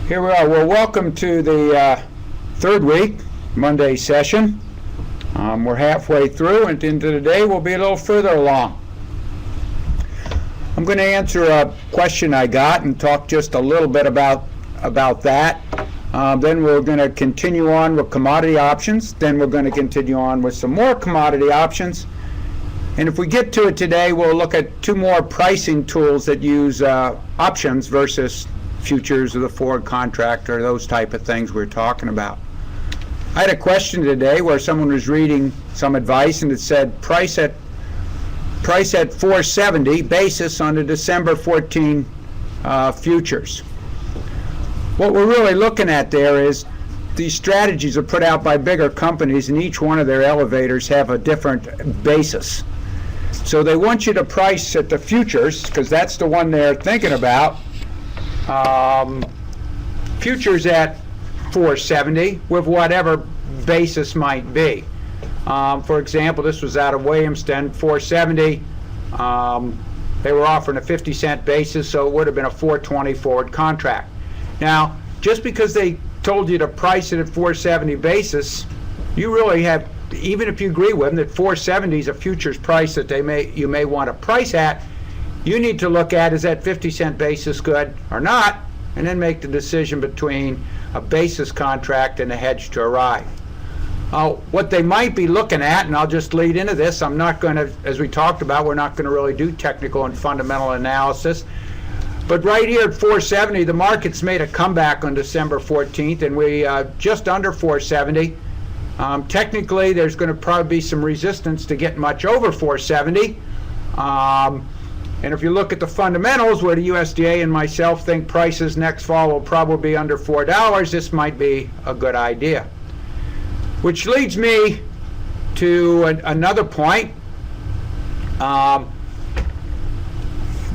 Here we are. Well, welcome to the third week, Monday session. We're halfway through, and into the day we'll be a little further along. I'm going to answer a question I got and talk just a little bit about that. Then we're going to continue on with commodity options. Then we're going to continue on with some more commodity options. And if we get to it today, we'll look at two more pricing tools that use options versus futures or the forward contract or those type of things we're talking about. I had a question today where someone was reading some advice and it said price at 470 basis on the December 14 futures. What we're really looking at there is these strategies are put out by bigger companies, and each one of their elevators have a different basis. So they want you to price at the futures, because that's the one they're thinking about. Futures at 470 with whatever basis might be. For example, this was out of Williamston, 470. They were offering a 50-cent basis, so it would have been a 420 forward contract. Now, just because they told you to price it at 470 basis, you really have, even if you agree with them that 470 is a futures price that you may want to price at, you need to look at, is that 50-cent basis good or not, and then make the decision between a basis contract and a hedge to arrive. What they might be looking at, and I'll just lead into this, I'm not going to, as we talked about, we're not going to really do technical and fundamental analysis, but right here at 470, the market's made a comeback on December 14th, and we just under 470. Technically, there's going to probably be some resistance to get much over 470. And if you look at the fundamentals, where the USDA and myself think prices next fall will probably be under $4, this might be a good idea. Which leads me to another point.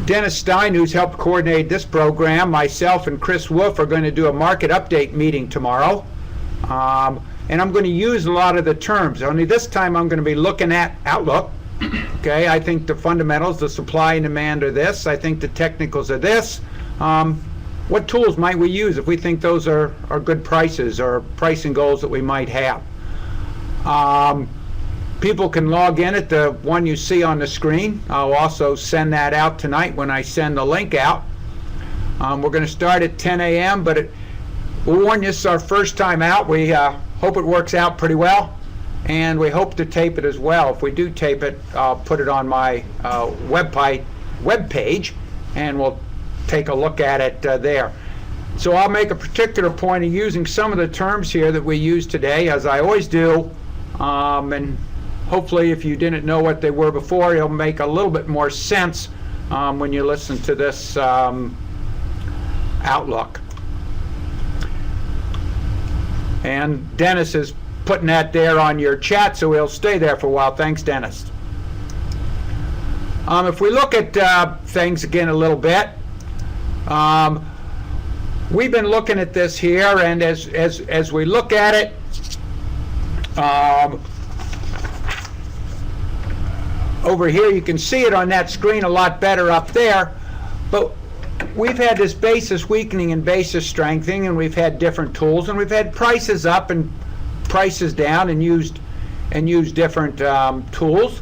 Dennis Stein, who's helped coordinate this program, myself and Chris Wolf are going to do a market update meeting tomorrow. And I'm going to use a lot of the terms. Only this time I'm going to be looking at outlook. Okay, I think the fundamentals, the supply and demand are this. I think the technicals are this. What tools might we use if we think those are good prices or pricing goals that we might have? People can log in at the one you see on the screen. I'll also send that out tonight when I send the link out. We're going to start at 10 a.m., but we'll warn you, this is our first time out. We hope it works out pretty well. And we hope to tape it as well. If we do tape it, I'll put it on my web page, and we'll take a look at it there. So I'll make a particular point of using some of the terms here that we use today, as I always do. And hopefully, if you didn't know what they were before, it'll make a little bit more sense when you listen to this outlook. And Dennis is putting that there on your chat, so he'll stay there for a while. Thanks, Dennis. If we look at things again a little bit, we've been looking at this here, and as we look at it, over here you can see it on that screen a lot better up there, but we've had this basis weakening and basis strengthening, and we've had different tools, and we've had prices up and prices down, and used different tools.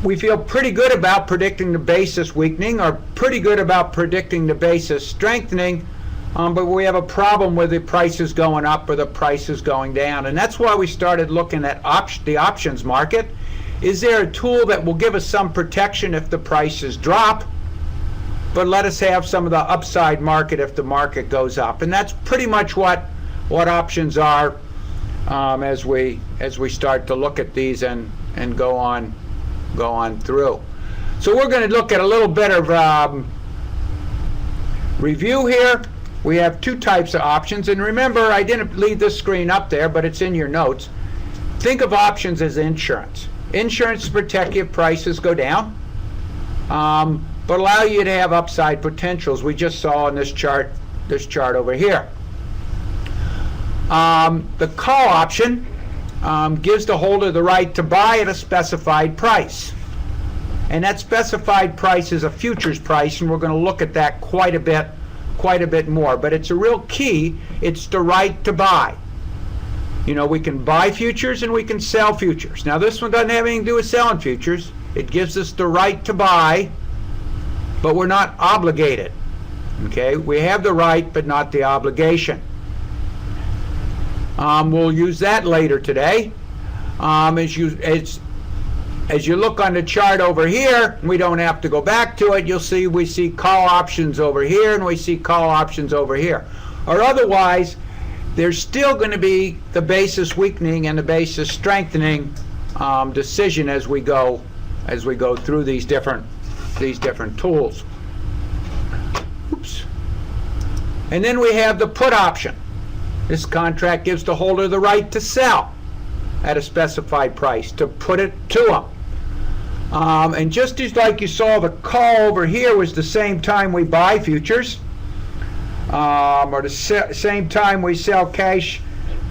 We feel pretty good about predicting the basis weakening, or pretty good about predicting the basis strengthening, but we have a problem with the prices going up or the prices going down, and that's why we started looking at the options market. Is there a tool that will give us some protection if the prices drop, but let us have some of the upside market if the market goes up? And that's pretty much what options are as we start to look at these and go on through. So we're going to look at a little bit of review here. We have two types of options, and remember, I didn't leave this screen up there, but it's in your notes. Think of options as insurance. Insurance to protect you if prices go down, but allow you to have upside potentials. We just saw in this chart over here. The call option gives the holder the right to buy at a specified price. And that specified price is a futures price, and we're going to look at that quite a bit quite a bit more. But it's a real key. It's the right to buy. You know, we can buy futures and we can sell futures. Now this one doesn't have anything to do with selling futures. It gives us the right to buy, but we're not obligated. Okay, we have the right but not the obligation. We'll use that later today. As you look on the chart over here, we don't have to go back to it. You'll see we see call options over here and we see call options over here. Or otherwise, there's still going to be the basis weakening and the basis strengthening decision as we go through these different tools. Oops. And then we have the put option. This contract gives the holder the right to sell at a specified price, to put it to them. And just as like you saw, the call over here was the same time we buy futures, or the same time we sell cash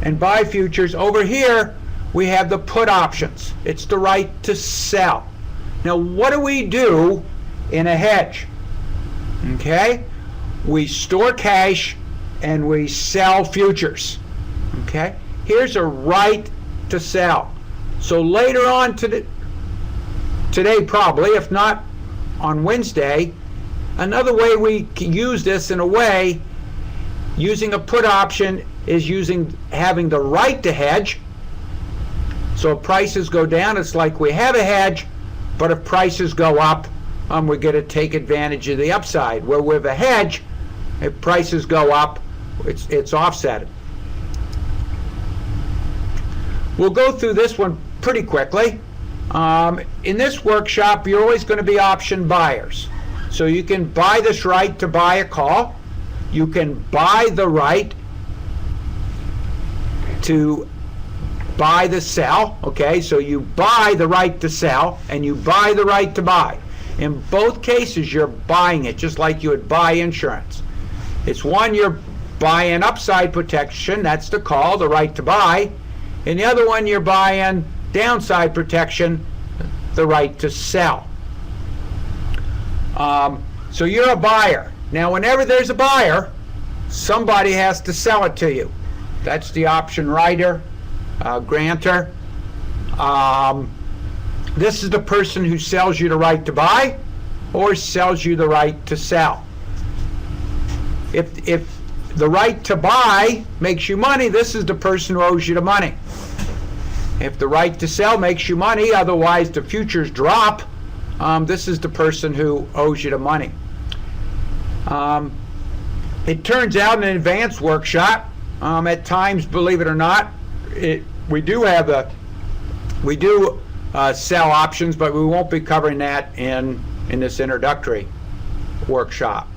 and buy futures. Over here, we have the put options. It's the right to sell. Now, what do we do in a hedge? Okay? We store cash and we sell futures. Okay? Here's a right to sell. So later on today probably, if not on Wednesday, another way we can use this in a way, using a put option, is having the right to hedge. So if prices go down, it's like we have a hedge, but if prices go up, we're going to take advantage of the upside. Where with a hedge, if prices go up, it's offset. We'll go through this one pretty quickly. In this workshop, you're always going to be option buyers. So you can buy this right to buy a call. You can buy the right to buy the sell. Okay, so you buy the right to sell and you buy the right to buy. In both cases, you're buying it just like you would buy insurance. It's one, you're buying upside protection, that's the call, the right to buy. And the other one, you're buying downside protection, the right to sell. So you're a buyer. Now, whenever there's a buyer, somebody has to sell it to you. That's the option writer, grantor. This is the person who sells you the right to buy or sells you the right to sell. If the right to buy makes you money, this is the person who owes you the money. If the right to sell makes you money, otherwise the futures drop, this is the person who owes you the money. It turns out in an advanced workshop, at times, believe it or not, we do sell options, but we won't be covering that in this introductory workshop.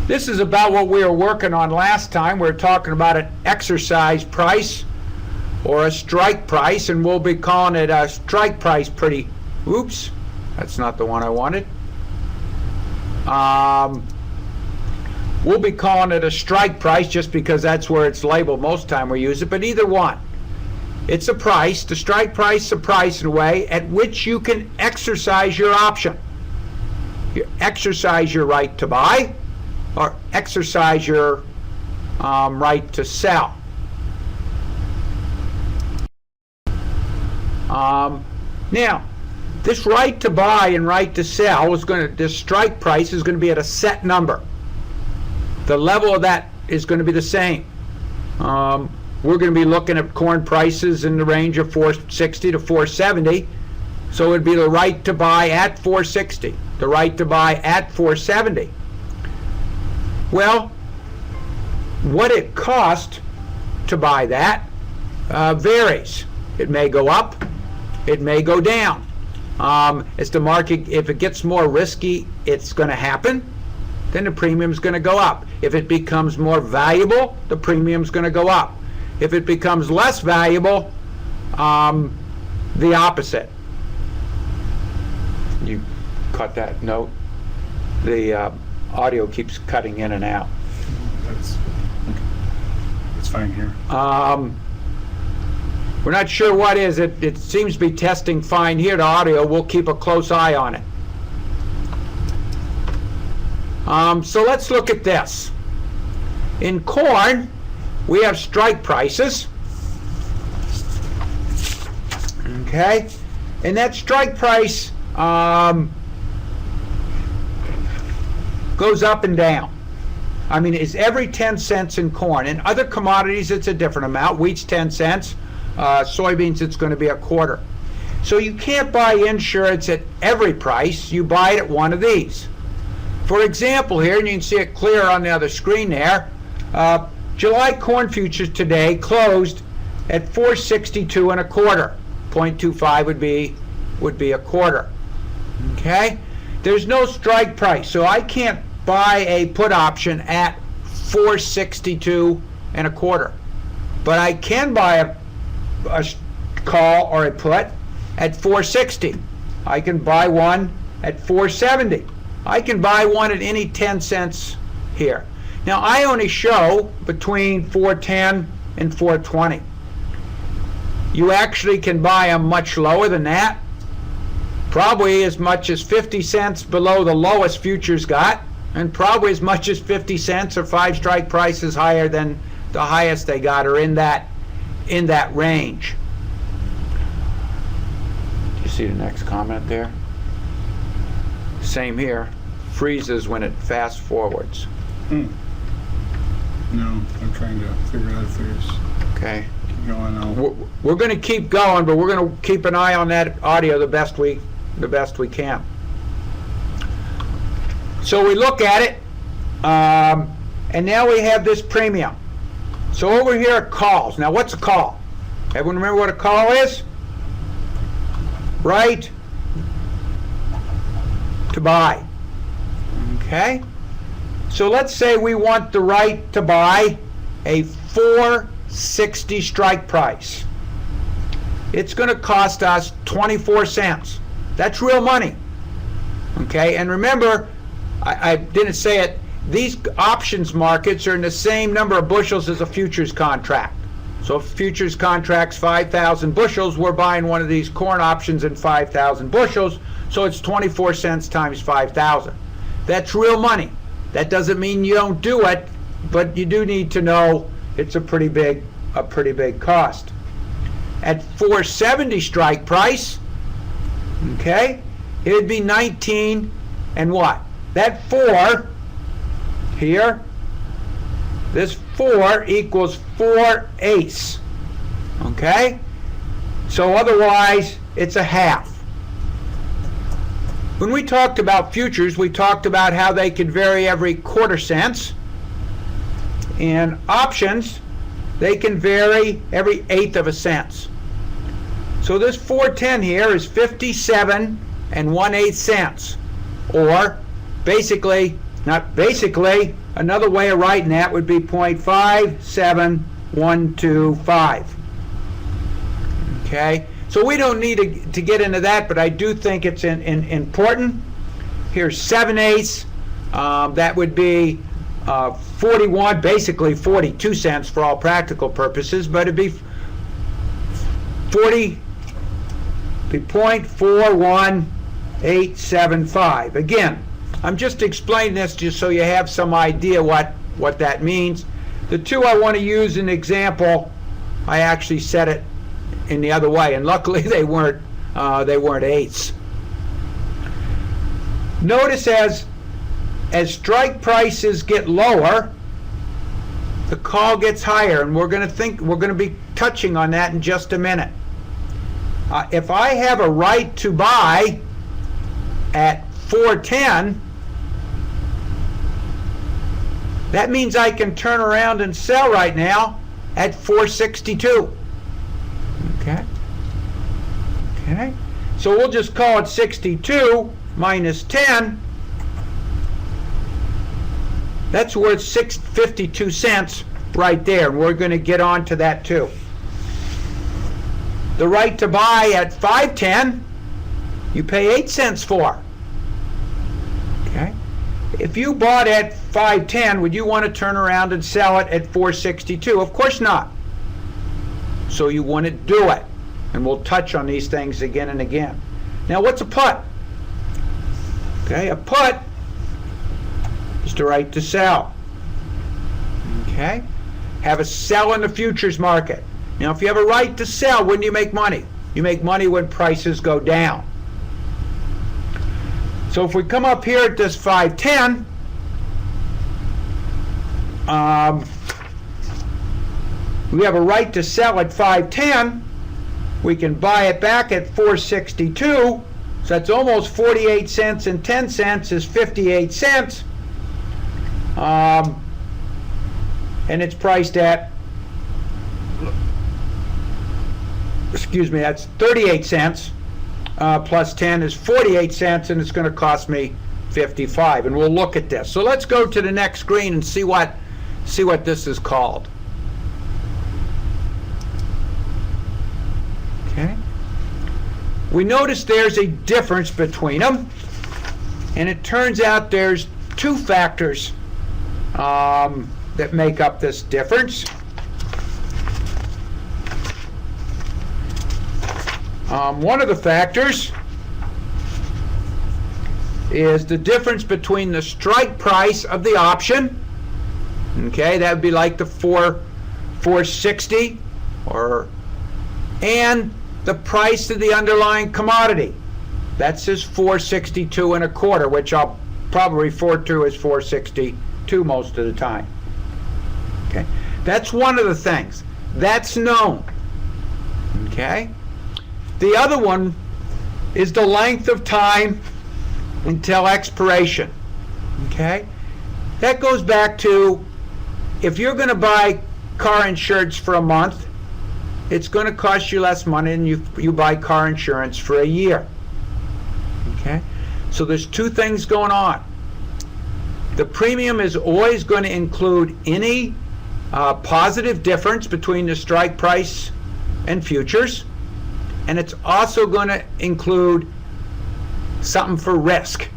This is about what we were working on last time. We were talking about an exercise price or a strike price, and we'll be calling it a strike price pretty... Oops, that's not the one I wanted. We'll be calling it a strike price just because that's where it's labeled most time we use it, but either one. It's a price. The strike price is a price in a way at which you can exercise your option. You exercise your right to buy or exercise your right to sell. Now, this right to buy and right to sell this strike price is going to be at a set number. The level of that is going to be the same. We're going to be looking at corn prices in the range of $4.60 to $4.70. So it would be the right to buy at $4.60, the right to buy at $4.70. Well, what it costs to buy that varies. It may go up, it may go down. As the market, if it gets more risky, it's going to happen, then the premium is going to go up. If it becomes more valuable, the premium is going to go up. If it becomes less valuable, the opposite. You caught that note? The audio keeps cutting in and out. That's fine here. We're not sure what is it. It seems to be testing fine here, the audio. We'll keep a close eye on it. So let's look at this. In corn, we have strike prices. Okay? And that strike price goes up and down. I mean, it's every 10 cents in corn. In other commodities, it's a different amount. Wheat's 10 cents. Soybeans, it's going to be a quarter. So you can't buy insurance at every price. You buy it at one of these. For example here, and you can see it clear on the other screen there, July corn futures today closed at 462 and a quarter. 0.25 would be a quarter. Okay? There's no strike price, so I can't buy a put option at 462 and a quarter. But I can buy a call or a put at 460. I can buy one at 470. I can buy one at any 10 cents here. Now I only show between 410 and 420. You actually can buy them much lower than that. Probably as much as 50 cents below the lowest futures got, and probably as much as 50 cents or 5 strike prices higher than the highest they got, or in that range. Do you see the next comment there? Same here. Freezes when it fast forwards. No, I'm trying to figure out if there's... Okay. Keep going on. We're going to keep going, but we're going to keep an eye on that audio the best we can. So we look at it, and now we have this premium. So over here are calls. Now what's a call? Everyone remember what a call is? Right to buy. Okay? So let's say we want the right to buy a 460 strike price. It's going to cost us 24 cents. That's real money. Okay? And remember, I didn't say it, these options markets are in the same number of bushels as a futures contract. So if futures contract's 5,000 bushels, we're buying one of these corn options in 5,000 bushels, so it's 24 cents times 5,000. That's real money. That doesn't mean you don't do it, but you do need to know it's a pretty big cost. At 470 strike price, okay, it would be 19 and what? That 4 here, this 4 equals 4/8. Okay? So otherwise, it's a half. When we talked about futures, we talked about how they could vary every quarter cents. And options, they can vary every 1/8 of a cent. So this 410 here is 57 and 1/8 cents. Or basically, not basically, another way of writing that would be 0.57125. Okay? So we don't need to get into that, but I do think it's important. Here's 7/8. That would be 41, basically 42 cents for all practical purposes, but it'd be 0.41875. Again, I'm just explaining this just so you have some idea what that means. The two I want to use in example, I actually said it in the other way, and luckily they weren't eighths. Notice as strike prices get lower, the call gets higher, and we're going to be touching on that in just a minute. If I have a right to buy at 410, that means I can turn around and sell right now at 462. Okay? Okay? So we'll just call it 62 minus 10. That's worth 52 cents right there, and we're going to get on to that too. The right to buy at 510, you pay 8 cents for. Okay? If you bought at 510, would you want to turn around and sell it at 462? Of course not. So you wouldn't do it. And we'll touch on these things again and again. Now what's a put? Okay, a put is the right to sell. Okay? Have a sell in the futures market. Now, if you have a right to sell, when do you make money? You make money when prices go down. So if we come up here at this 510, we have a right to sell at 510. We can buy it back at 462. So that's almost 48 cents, and 10 cents is 58 cents. And it's priced at, excuse me, that's 38 cents. Plus 10 is 48 cents, and it's going to cost me 55. And we'll look at this. So let's go to the next screen and see what this is called. Okay. We notice there's a difference between them, and it turns out there's two factors that make up this difference. One of the factors is the difference between the strike price of the option. Okay, that would be like the 460, and the price of the underlying commodity. That's his 462 and a quarter, which I'll probably refer to as 462 most of the time. Okay, that's one of the things that's known. Okay, the other one is the length of time until expiration. Okay, that goes back to, if you're going to buy car insurance for a month, it's going to cost you less money than you buy car insurance for a year. Okay, so there's two things going on. The premium is always going to include any positive difference between the strike price and futures, and it's also going to include something for risk,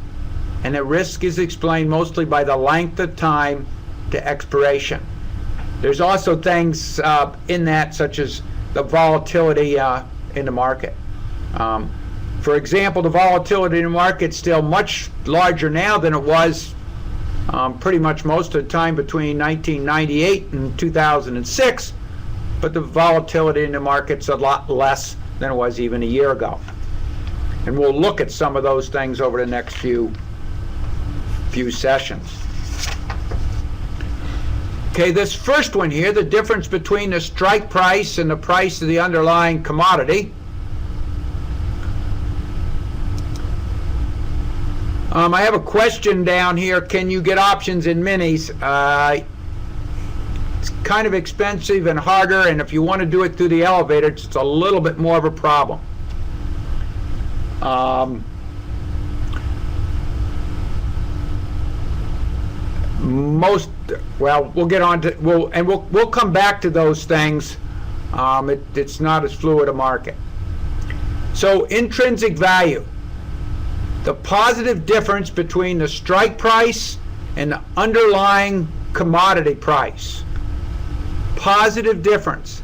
and the risk is explained mostly by the length of time to expiration. There's also things in that, such as the volatility in the market. For example, the volatility in the market is still much larger now than it was pretty much most of the time between 1998 and 2006, but the volatility in the market's a lot less than it was even a year ago. And we'll look at some of those things over the next few sessions. Okay, this first one here, the difference between the strike price and the price of the underlying commodity. I have a question down here. Can you get options in minis? It's kind of expensive and harder, and if you want to do it through the elevator, it's a little bit more of a problem. We'll get on to, we'll come back to those things. It's not as fluid a market. So intrinsic value, the positive difference between the strike price and the underlying commodity price. Positive difference.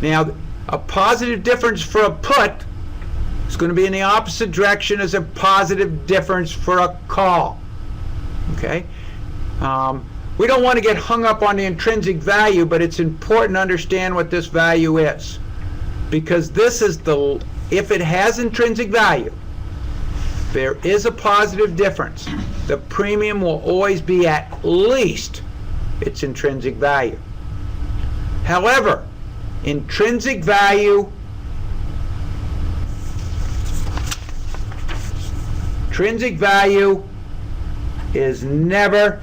Now, a positive difference for a put is going to be in the opposite direction as a positive difference for a call. Okay? We don't want to get hung up on the intrinsic value, but it's important to understand what this value is. Because this is if it has intrinsic value, there is a positive difference. The premium will always be at least its intrinsic value. However, intrinsic value is never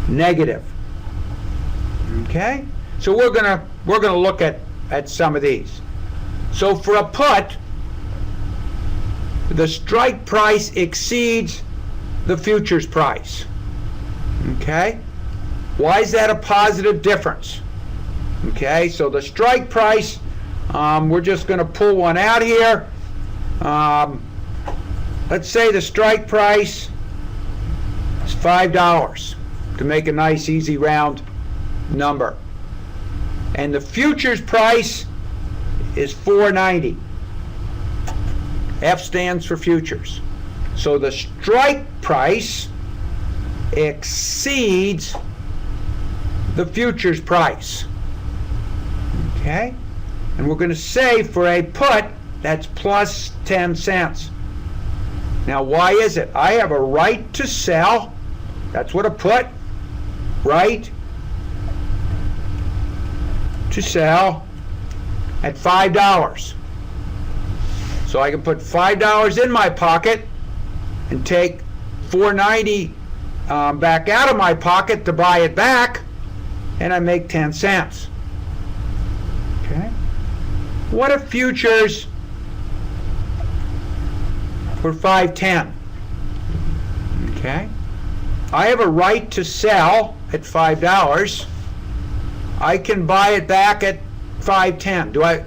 negative. Okay? So we're gonna look at some of these. So for a put, the strike price exceeds the futures price. Okay? Why is that a positive difference? Okay, so the strike price, we're just going to pull one out here. Let's say the strike price is $5 to make a nice easy round number. And the futures price is $4.90. F stands for futures. So the strike price exceeds the futures price. Okay? And we're going to say for a put, that's plus 10 cents. Now, why is it? I have a right to sell. That's what a put, right to sell at $5. So I can put $5 in my pocket and take $4.90 back out of my pocket to buy it back, and I make 10 cents. Okay? What if futures were 5.10? Okay? I have a right to sell at $5. I can buy it back at 5.10.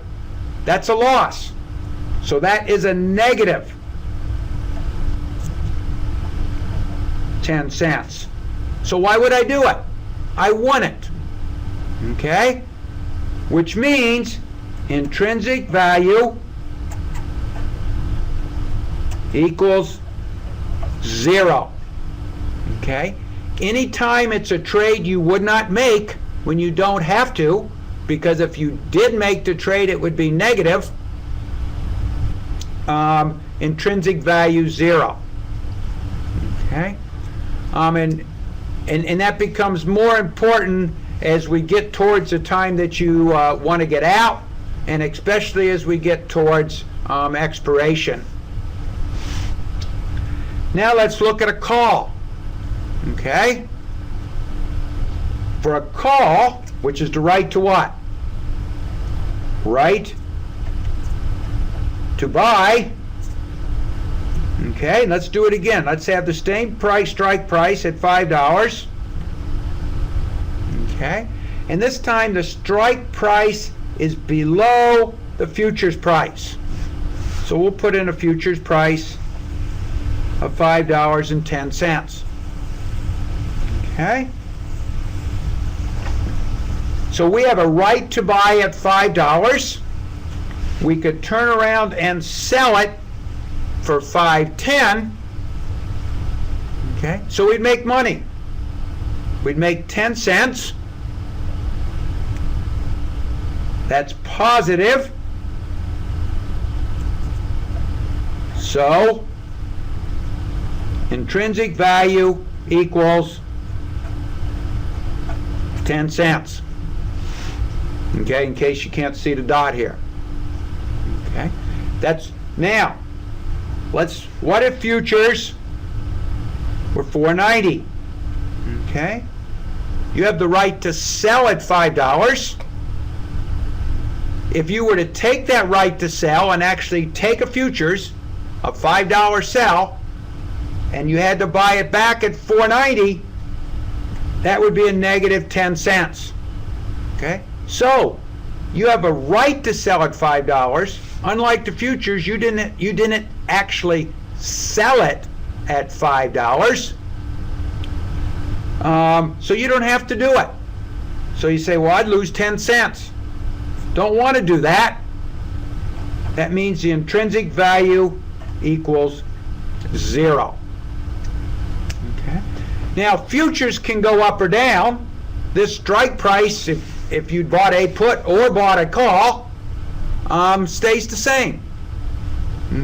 That's a loss. So that is a negative 10 cents. So why would I do it? I want it. Okay? Which means intrinsic value equals 0. Okay? Anytime it's a trade you would not make when you don't have to, because if you did make the trade it would be negative, intrinsic value 0. Okay? And that becomes more important as we get towards the time that you want to get out, and especially as we get towards expiration. Now let's look at a call. Okay? For a call, which is the right to what? Right to buy. Okay, let's do it again. Let's have the same price, strike price at $5. Okay, and this time the strike price is below the futures price. So we'll put in a futures price of $5.10. Okay? So we have a right to buy at $5. We could turn around and sell it for $5.10. Okay? So we'd make money. We'd make 10 cents. That's positive. So intrinsic value equals 10 cents. Okay, in case you can't see the dot here. Okay, that's now. What if futures were $4.90? Okay, you have the right to sell at $5. If you were to take that right to sell and actually take a futures, a $5 sell, and you had to buy it back at $4.90, that would be a negative 10 cents. Okay? So, you have a right to sell at $5. Unlike the futures, you didn't actually sell it at $5. So you don't have to do it. So you say, well, I'd lose 10 cents. Don't want to do that. That means the intrinsic value equals 0. Okay. Now, futures can go up or down. This strike price, if you bought a put or bought a call, stays the same.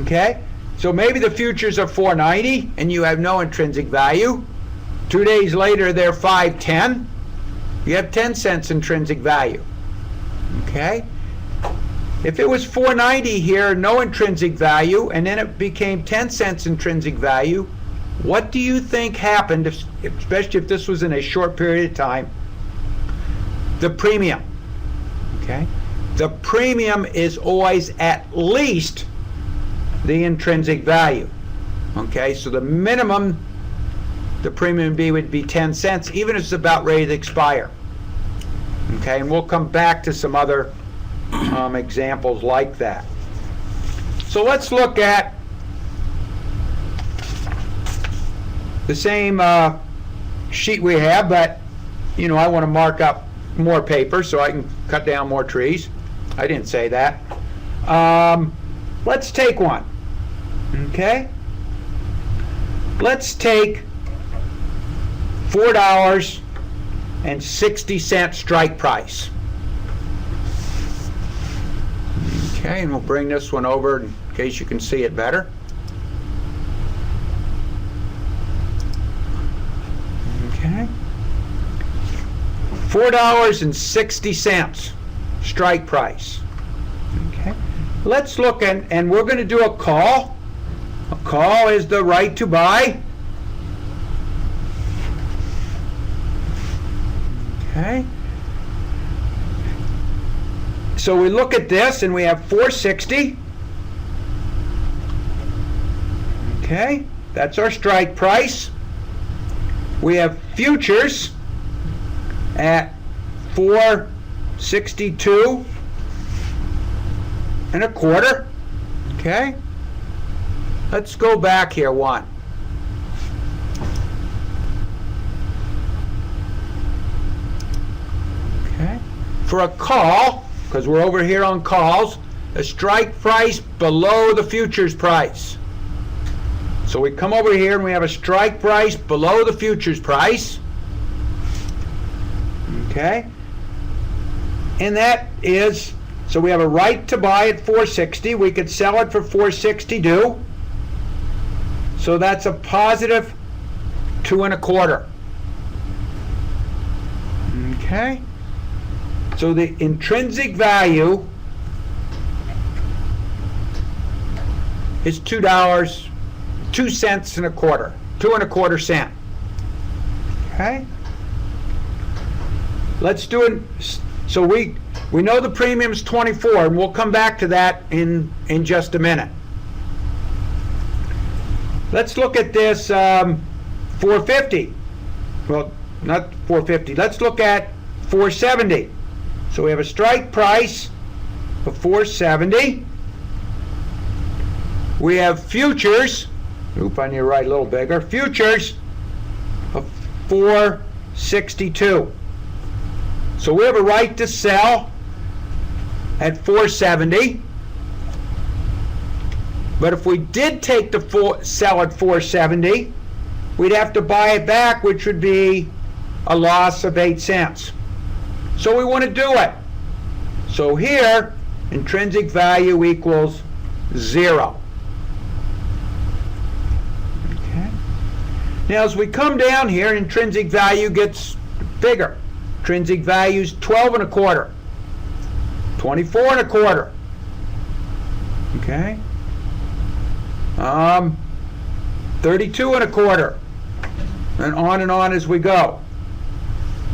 Okay? So maybe the futures are $4.90 and you have no intrinsic value. 2 days later, they're $5.10. You have 10 cents intrinsic value. Okay? If it was $4.90 here, no intrinsic value, and then it became 10 cents intrinsic value, what do you think happened, especially if this was in a short period of time? The premium. Okay? The premium is always at least the intrinsic value. Okay? So the minimum the premium would be 10 cents, even if it's about ready to expire. Okay? And we'll come back to some other examples like that. So let's look at the same sheet we have, but I want to mark up more paper so I can cut down more trees. I didn't say that. Let's take one. Okay? let's take $4.60 strike price. Okay, and we'll bring this one over in case you can see it better. Okay. $4.60 strike price. Okay. Let's look and we're going to do a call. A call is the right to buy. Okay. So we look at this and we have 460. Okay, that's our strike price. We have futures at 462 and a quarter. Okay, let's go back here one. Okay, for a call, because we're over here on calls, a strike price below the futures price. So we come over here and we have a strike price below the futures price. Okay? And that is, so we have a right to buy at 460. We could sell it for 462. So that's a positive 2 1/4. Okay? So the intrinsic value is $2, 2 cents and a quarter, 2 1/4 cents. Okay? Let's do it. So we know the premium's 24, and we'll come back to that in just a minute. Let's look at this 450. Well, not 450. Let's look at 470. So we have a strike price of 470. We have futures. Oop, I need to write a little bigger. Futures of 462. So we have a right to sell at 470. But if we did take the sell at 470, we'd have to buy it back, which would be a loss of 8 cents. So we want to do it. So here, intrinsic value equals 0. Okay. Now as we come down here, intrinsic value gets bigger. Intrinsic value is 12 1/4, 24 1/4. Okay. 32 1/4, and on as we go.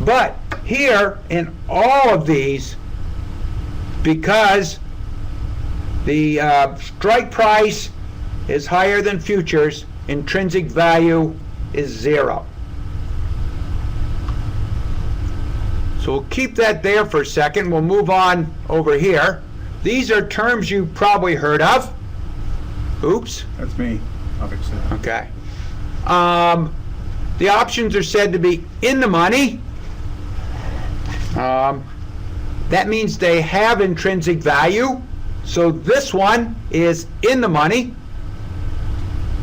But here in all of these, because the strike price is higher than futures, intrinsic value is 0. So we'll keep that there for a second. We'll move on over here. These are terms you've probably heard of. Oops. That's me. I'll fix it. Okay. The options are said to be in the money. That means they have intrinsic value. So this one is in the money.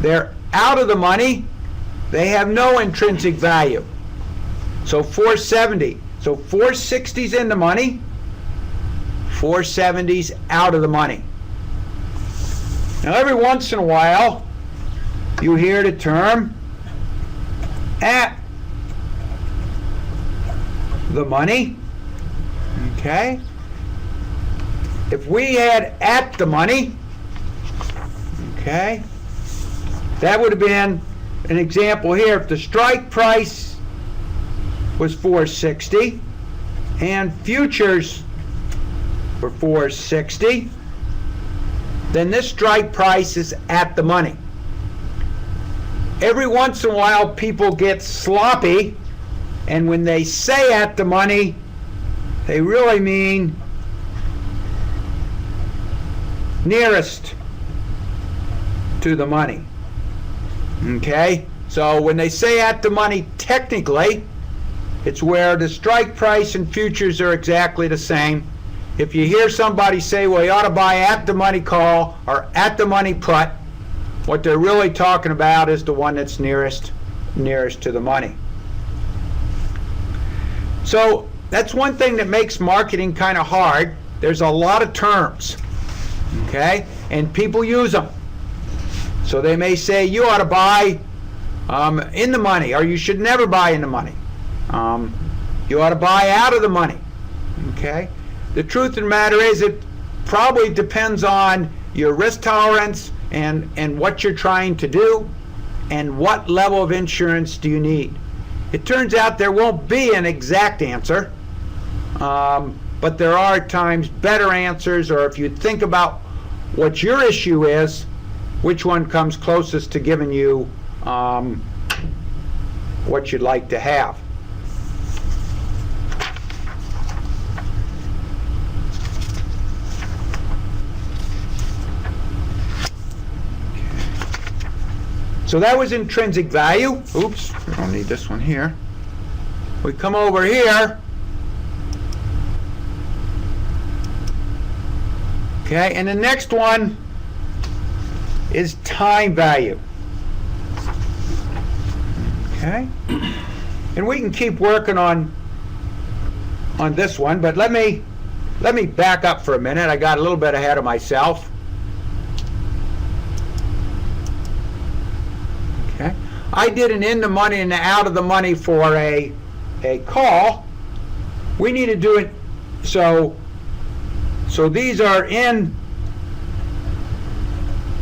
They're out of the money. They have no intrinsic value. So 470. So 460's in the money. 470's out of the money. Now every once in a while, you hear the term at the money. Okay? If we had at the money, okay, that would have been an example here. If the strike price was 460 and futures were 460, then this strike price is at the money. Every once in a while people get sloppy, and when they say at the money, they really mean nearest to the money. Okay? So when they say at the money, technically, it's where the strike price and futures are exactly the same. If you hear somebody say, well, you ought to buy at the money call or at the money put, What they're really talking about is the one that's nearest to the money. So that's one thing that makes marketing kind of hard. There's a lot of terms, okay? And people use them. So they may say you ought to buy in the money, or you should never buy in the money. You ought to buy out of the money, okay? The truth of the matter is it probably depends on your risk tolerance and what you're trying to do and what level of insurance do you need. It turns out there won't be an exact answer, but there are at times better answers, or if you think about what your issue is, which one comes closest to giving you what you'd like to have. So that was intrinsic value. Oops, we don't need this one here. We come over here. Okay, and the next one is time value. Okay, and we can keep working on this one, but let me back up for a minute. I got a little bit ahead of myself. Okay, I did an in the money and out of the money for a call. We need to do it so these are in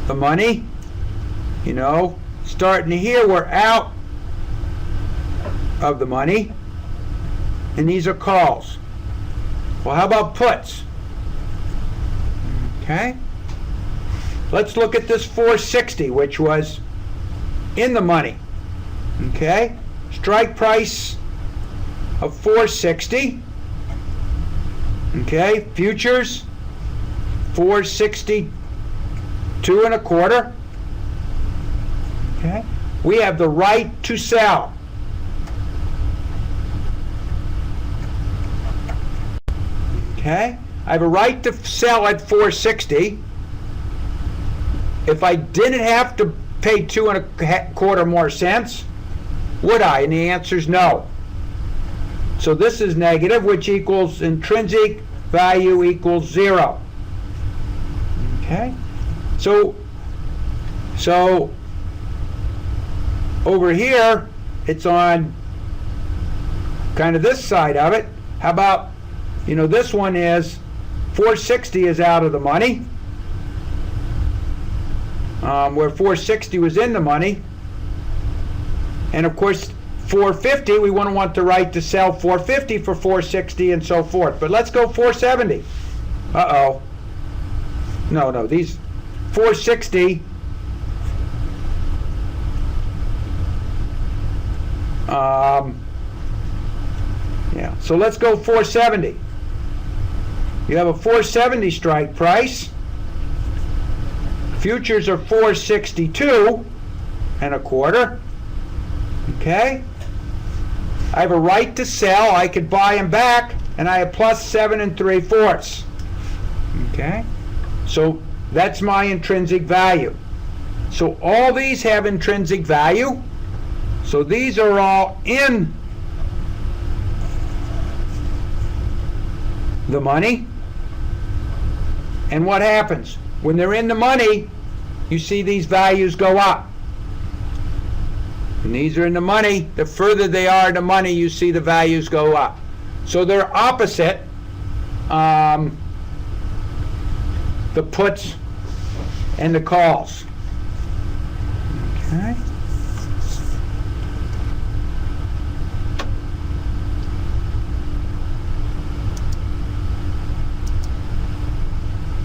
the money, you know, starting here we're out of the money, and these are calls. Well, how about puts? Okay, let's look at this 460, which was in the money. Okay, strike price of 460. Okay, futures 462 and a quarter. Okay, we have the right to sell. Okay, I have a right to sell at 460. If I didn't have to pay 2 and a quarter more cents, would I? And the answer is no. So this is negative, which equals intrinsic value equals 0. Okay, so over here it's on kind of this side of it. How about, you know, this one is 460 is out of the money, where 460 was in the money, and of course 450 we wouldn't want the right to sell 450 for 460 and so forth. But let's go 470. Uh-oh. No, these 460 yeah, so let's go 470. You have a 470 strike price. Futures are 462 and a quarter. Okay, I have a right to sell. I could buy them back, and I have plus 7 3/4. Okay, so that's my intrinsic value. So all these have intrinsic value. So these are all in the money. And what happens? When they're in the money, you see these values go up. And these are in the money. The further they are in the money, you see the values go up. So they're opposite the puts and the calls. Okay.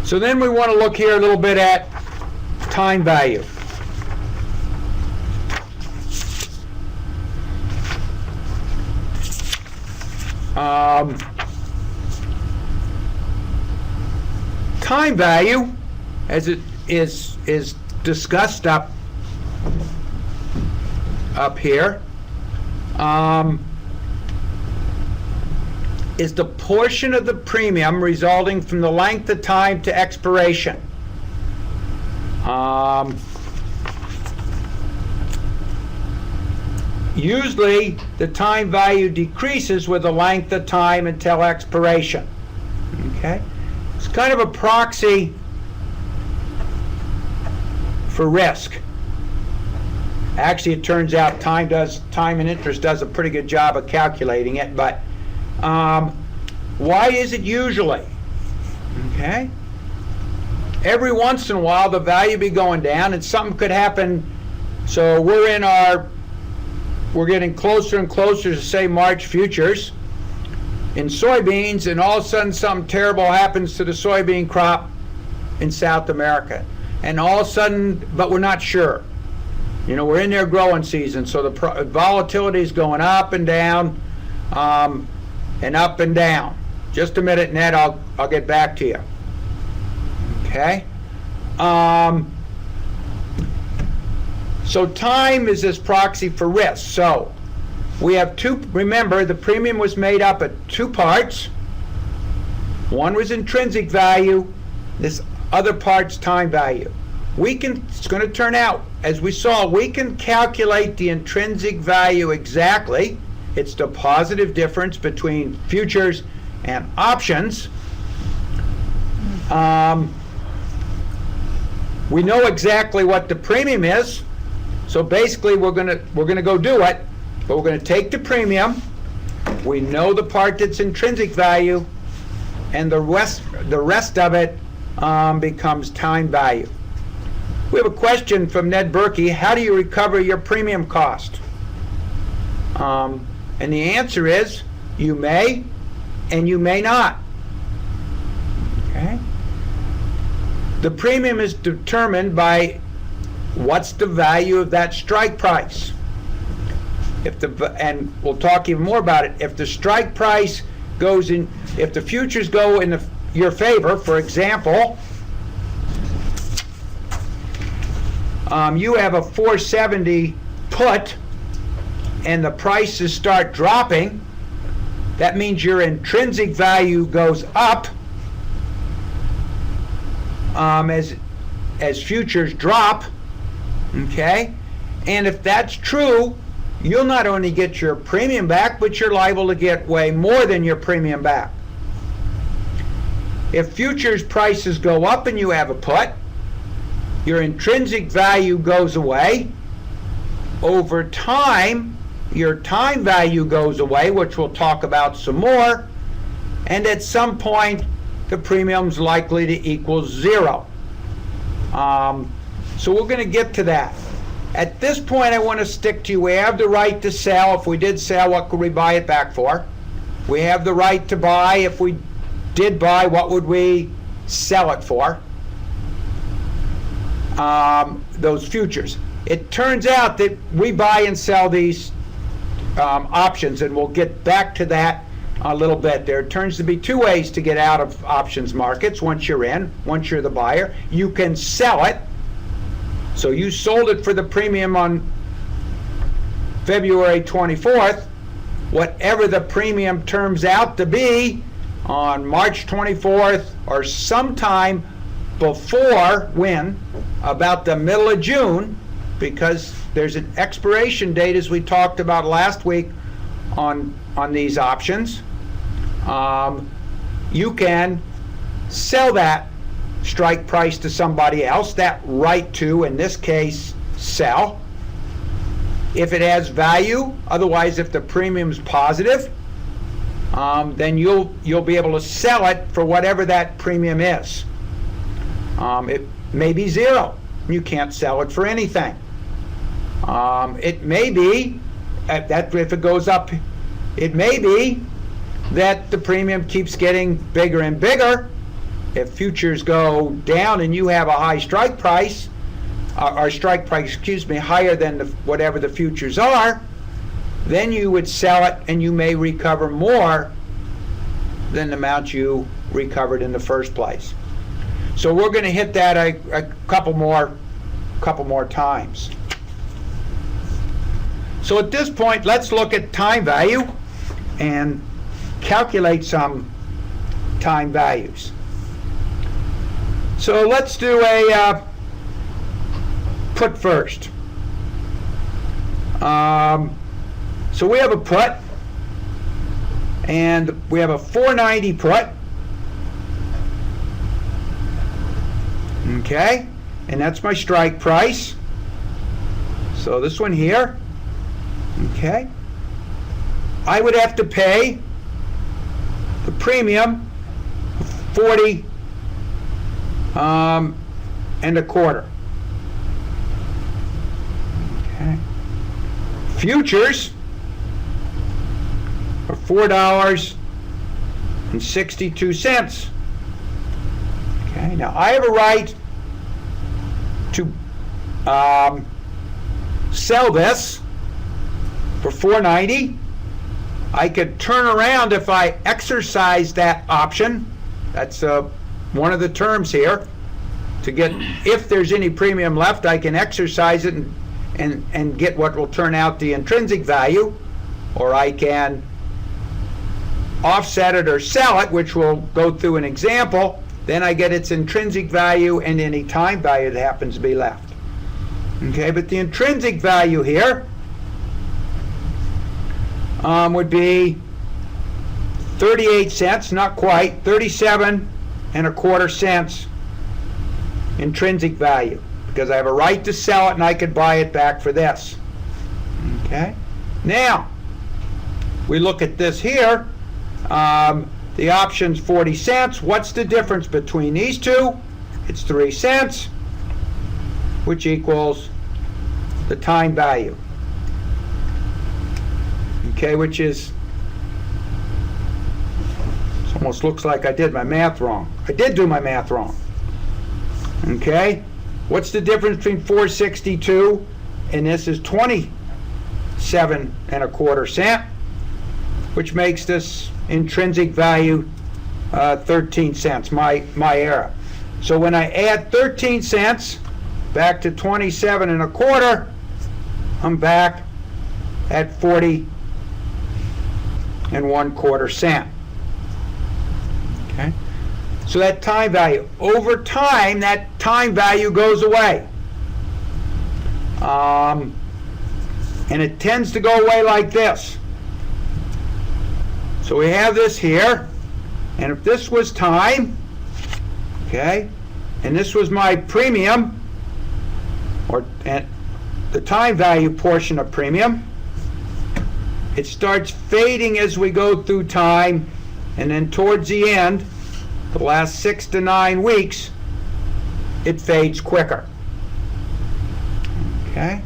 So then we want to look here a little bit at time value. Time value, as it is discussed up here, is the portion of the premium resulting from the length of time to expiration. usually the time value decreases with the length of time until expiration. Okay? It's kind of a proxy for risk. Actually, it turns out time and interest does a pretty good job of calculating it, but why is it usually? Okay? Every once in a while the value be going down and something could happen. So we're getting closer and closer to, say, March futures in soybeans, and all of a sudden something terrible happens to the soybean crop in South America. And all of a sudden, but we're not sure. You know, we're in their growing season, so the volatility is going up and down, and up and down. Just a minute, Ned, I'll get back to you. Okay? So time is this proxy for risk. So we have remember the premium was made up of two parts. One was intrinsic value, this other part's time value. It's going to turn out, as we saw, we can calculate the intrinsic value exactly. It's the positive difference between futures and options. We know exactly what the premium is, so basically we're gonna go do it, but we're gonna take the premium. We know the part that's intrinsic value, and the rest of it becomes time value. We have a question from Ned Berkey. How do you recover your premium cost? And the answer is you may and you may not. Okay? The premium is determined by what's the value of that strike price. And we'll talk even more about it. If the strike price goes in, if the futures go in your favor, for example, you have a 470 put and the prices start dropping, that means your intrinsic value goes up as futures drop. Okay? And if that's true, you'll not only get your premium back, but you're liable to get way more than your premium back. If futures prices go up and you have a put, your intrinsic value goes away. Over time, your time value goes away, which we'll talk about some more, and at some point the premium's likely to equal zero. So we're going to get to that. At this point, I want to stick to, we have the right to sell. If we did sell, what could we buy it back for? We have the right to buy. If we did buy, what would we sell it for? Those futures. It turns out that we buy and sell these options, and we'll get back to that a little bit. There turns to be two ways to get out of options markets once you're in, once you're the buyer. You can sell it. So you sold it for the premium on February 24th. Whatever the premium turns out to be on March 24th or sometime before, when? About the middle of June, because there's an expiration date, as we talked about last week on these options. You can sell that strike price to somebody else, that right to, in this case, sell, if it has value. Otherwise, if the premium's positive, then you'll be able to sell it for whatever that premium is. It may be zero. You can't sell it for anything. It may be that if it goes up, it may be that the premium keeps getting bigger and bigger. If futures go down and you have a high strike price, or strike price, excuse me, higher than whatever the futures are, then you would sell it and you may recover more than the amount you recovered in the first place. So we're going to hit that a couple more times. So at this point, let's look at time value and calculate some time values. So let's do a put first. So we have a put, and we have a 490 put. Okay, and that's my strike price. So this one here, okay, I would have to pay the premium 40 and a quarter. Okay. Futures are $4.62. Okay, now I have a right to sell this for $4.90. I could turn around if I exercise that option. That's one of the terms here. To get, if there's any premium left, I can exercise it and get what will turn out the intrinsic value, or I can offset it or sell it, which we'll go through an example. Then I get its intrinsic value and any time value that happens to be left. Okay, but the intrinsic value here would be 38 cents, not quite, 37 and a quarter cents intrinsic value, because I have a right to sell it and I could buy it back for this. Okay, now we look at this here. The option's 40 cents. What's the difference between these two? It's 3 cents, which equals the time value. Okay, which is, it almost looks like I did my math wrong. I did do my math wrong. Okay, what's the difference between 462 and this is 27 and a quarter cent, which makes this intrinsic value 13 cents, my error. So when I add 13 cents back to 27 and a quarter, I'm back at 40 and 1/4 cent. Okay, so that time value, over time, that time value goes away. And it tends to go away like this. So we have this here, and if this was time, okay, and this was my premium, and the time value portion of premium, it starts fading as we go through time, and then towards the end, the last 6 to 9 weeks, it fades quicker. Okay.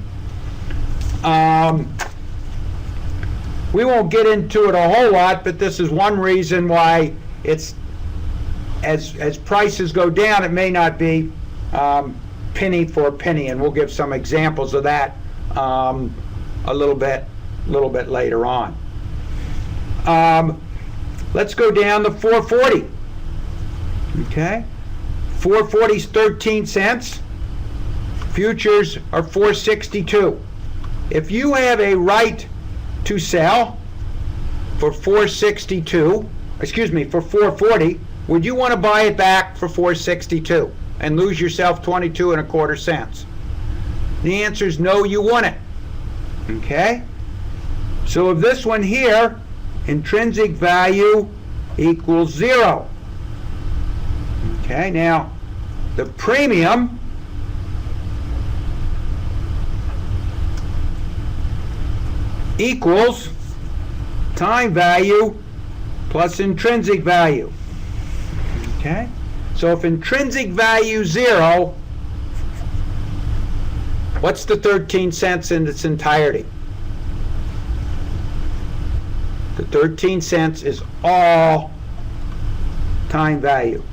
We won't get into it a whole lot, but this is one reason why it's, as prices go down, it may not be penny for penny, and we'll give some examples of that a little bit later on. Let's go down to 440. Okay, 440 is 13 cents. Futures are 462. If you have a right to sell for 462, excuse me, for 440, would you want to buy it back for 462 and lose yourself 22 and a quarter cents? The answer is no, you wouldn't. Okay, so of this one here, intrinsic value equals 0. Okay, now the premium equals time value plus intrinsic value. Okay, so if intrinsic value 0, what's the 13 cents in its entirety? The 13 cents is all time value.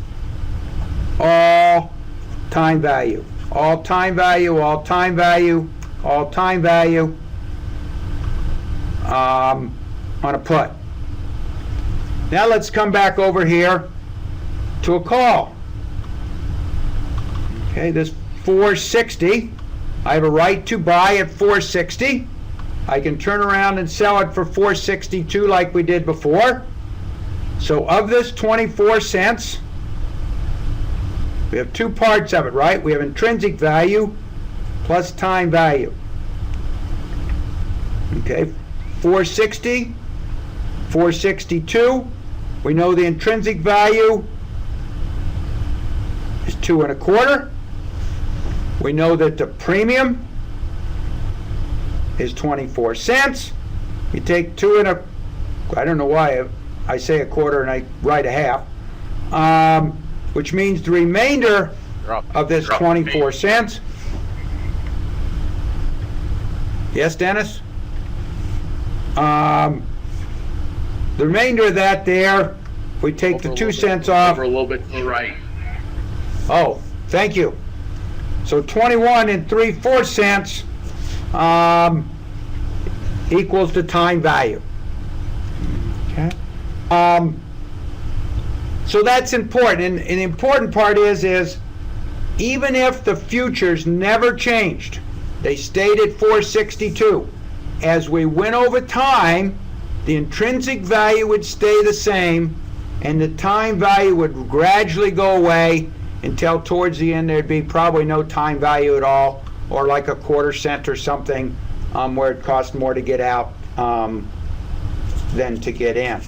All time value. All time value, all time value, all time value on a put. Now let's come back over here to a call. Okay, this 460, I have a right to buy at 460. I can turn around and sell it for 462 like we did before. So of this 24 cents, we have two parts of it, right? We have intrinsic value plus time value. Okay, 460, 462. We know the intrinsic value is 2 1/4. We know that the premium is 24 cents. You take 2 I don't know why I say 1/4 and I write a half, which means the remainder of this 24 cents. Yes, Dennis? The remainder of that there, if we take the 2 cents off. Over a little bit to the right. Oh, thank you. So 21 3/4 cents equals the time value. Okay. So that's important, and the important part is even if the futures never changed, they stayed at 462. As we went over time, the intrinsic value would stay the same, and the time value would gradually go away until towards the end there'd be probably no time value at all, or like a 1/4 cent or something, where it cost more to get out than to get in.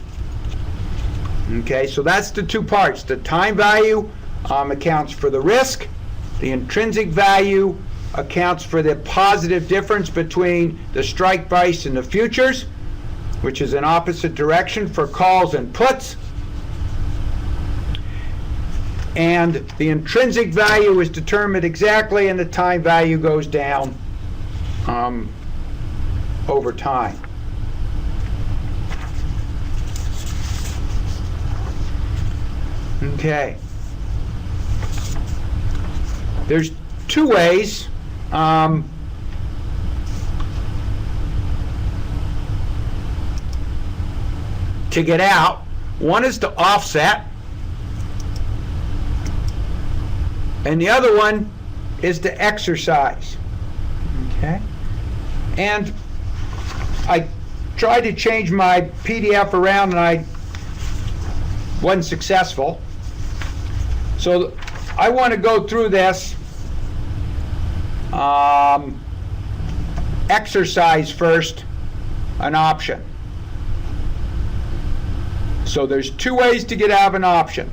Okay, so that's the two parts. The time value accounts for the risk. The intrinsic value accounts for the positive difference between the strike price and the futures, which is in opposite direction for calls and puts. And the intrinsic value is determined exactly, and the time value goes down over time. Okay. There's two ways to get out. One is to offset, and the other one is to exercise. Okay? And I tried to change my PDF around and I wasn't successful. So I want to go through this exercise first, an option. So there's two ways to get out of an option.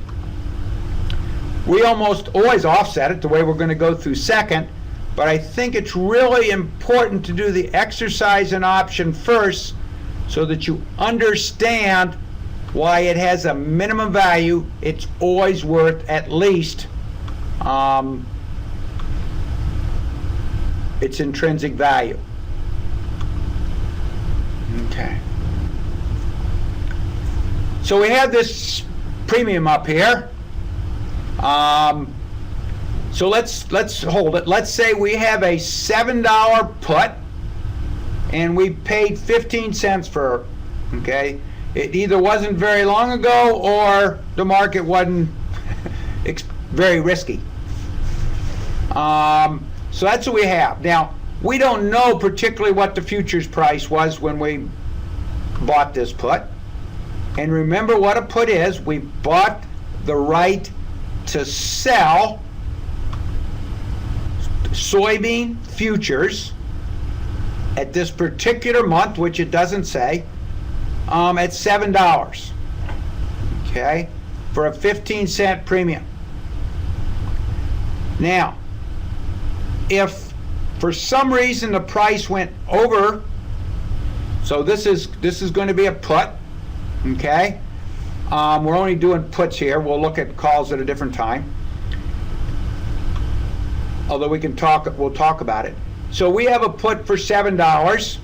We almost always offset it the way we're going to go through second, but I think it's really important to do the exercise and option first so that you understand why it has a minimum value. It's always worth at least its intrinsic value. Okay. So we have this premium up here. So let's hold it. Let's say we have a $7 put and we paid 15 cents for it. Okay. It either wasn't very long ago or the market wasn't very risky. So that's what we have. Now, we don't know particularly what the futures price was when we bought this put. And remember what a put is. We bought the right to sell soybean futures at this particular month, which it doesn't say, at $7, okay, for a 15-cent premium. Now, if for some reason the price went over, so this is going to be a put, okay. We're only doing puts here. We'll look at calls at a different time. Although we'll talk about it. So we have a put for $7.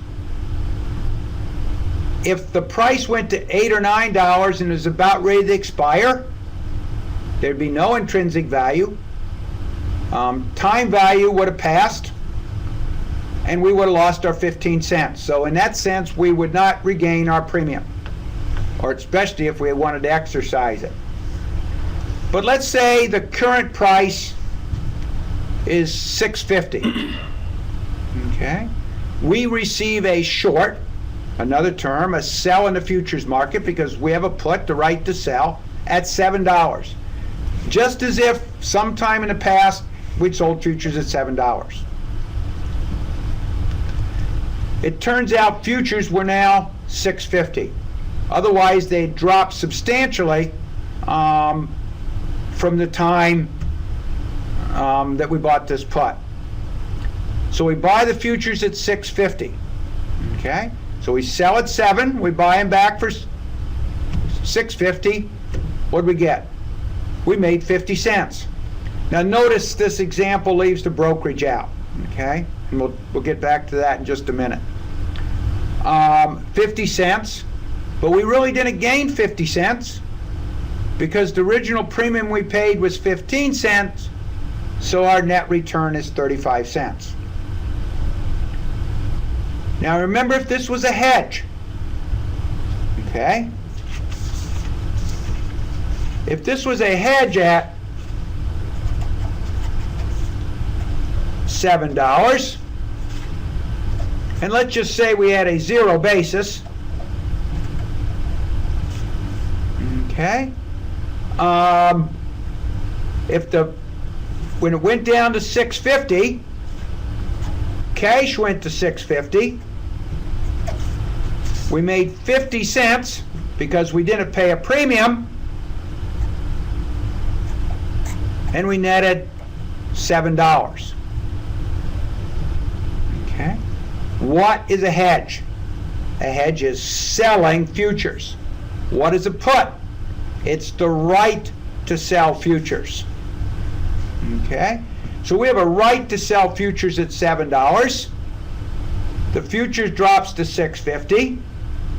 If the price went to $8 or $9 and is about ready to expire, there'd be no intrinsic value. Time value would have passed, and we would have lost our 15 cents. So in that sense, we would not regain our premium, or especially if we wanted to exercise it. But let's say the current price is $6.50. Okay? We receive a short, another term, a sell in the futures market, because we have a put, the right to sell, at $7. Just as if sometime in the past we'd sold futures at $7. it turns out futures were now 650. Otherwise, they dropped substantially from the time that we bought this put. So we buy the futures at 650. Okay? So we sell at 7, we buy them back for 650. What do we get? We made 50 cents. Now notice this example leaves the brokerage out. Okay? And we'll get back to that in just a minute. 50 cents, but we really didn't gain 50 cents because the original premium we paid was 15 cents, so our net return is 35 cents. Now remember, if this was a hedge, okay? If this was a hedge at $7, and let's just say we had a 0 basis, okay? When it went down to 650, cash went to 650. We made 50 cents because we didn't pay a premium, and we netted $7. Okay? What is a hedge? A hedge is selling futures. What is a put? It's the right to sell futures. Okay? So we have a right to sell futures at $7. The futures drops to 650.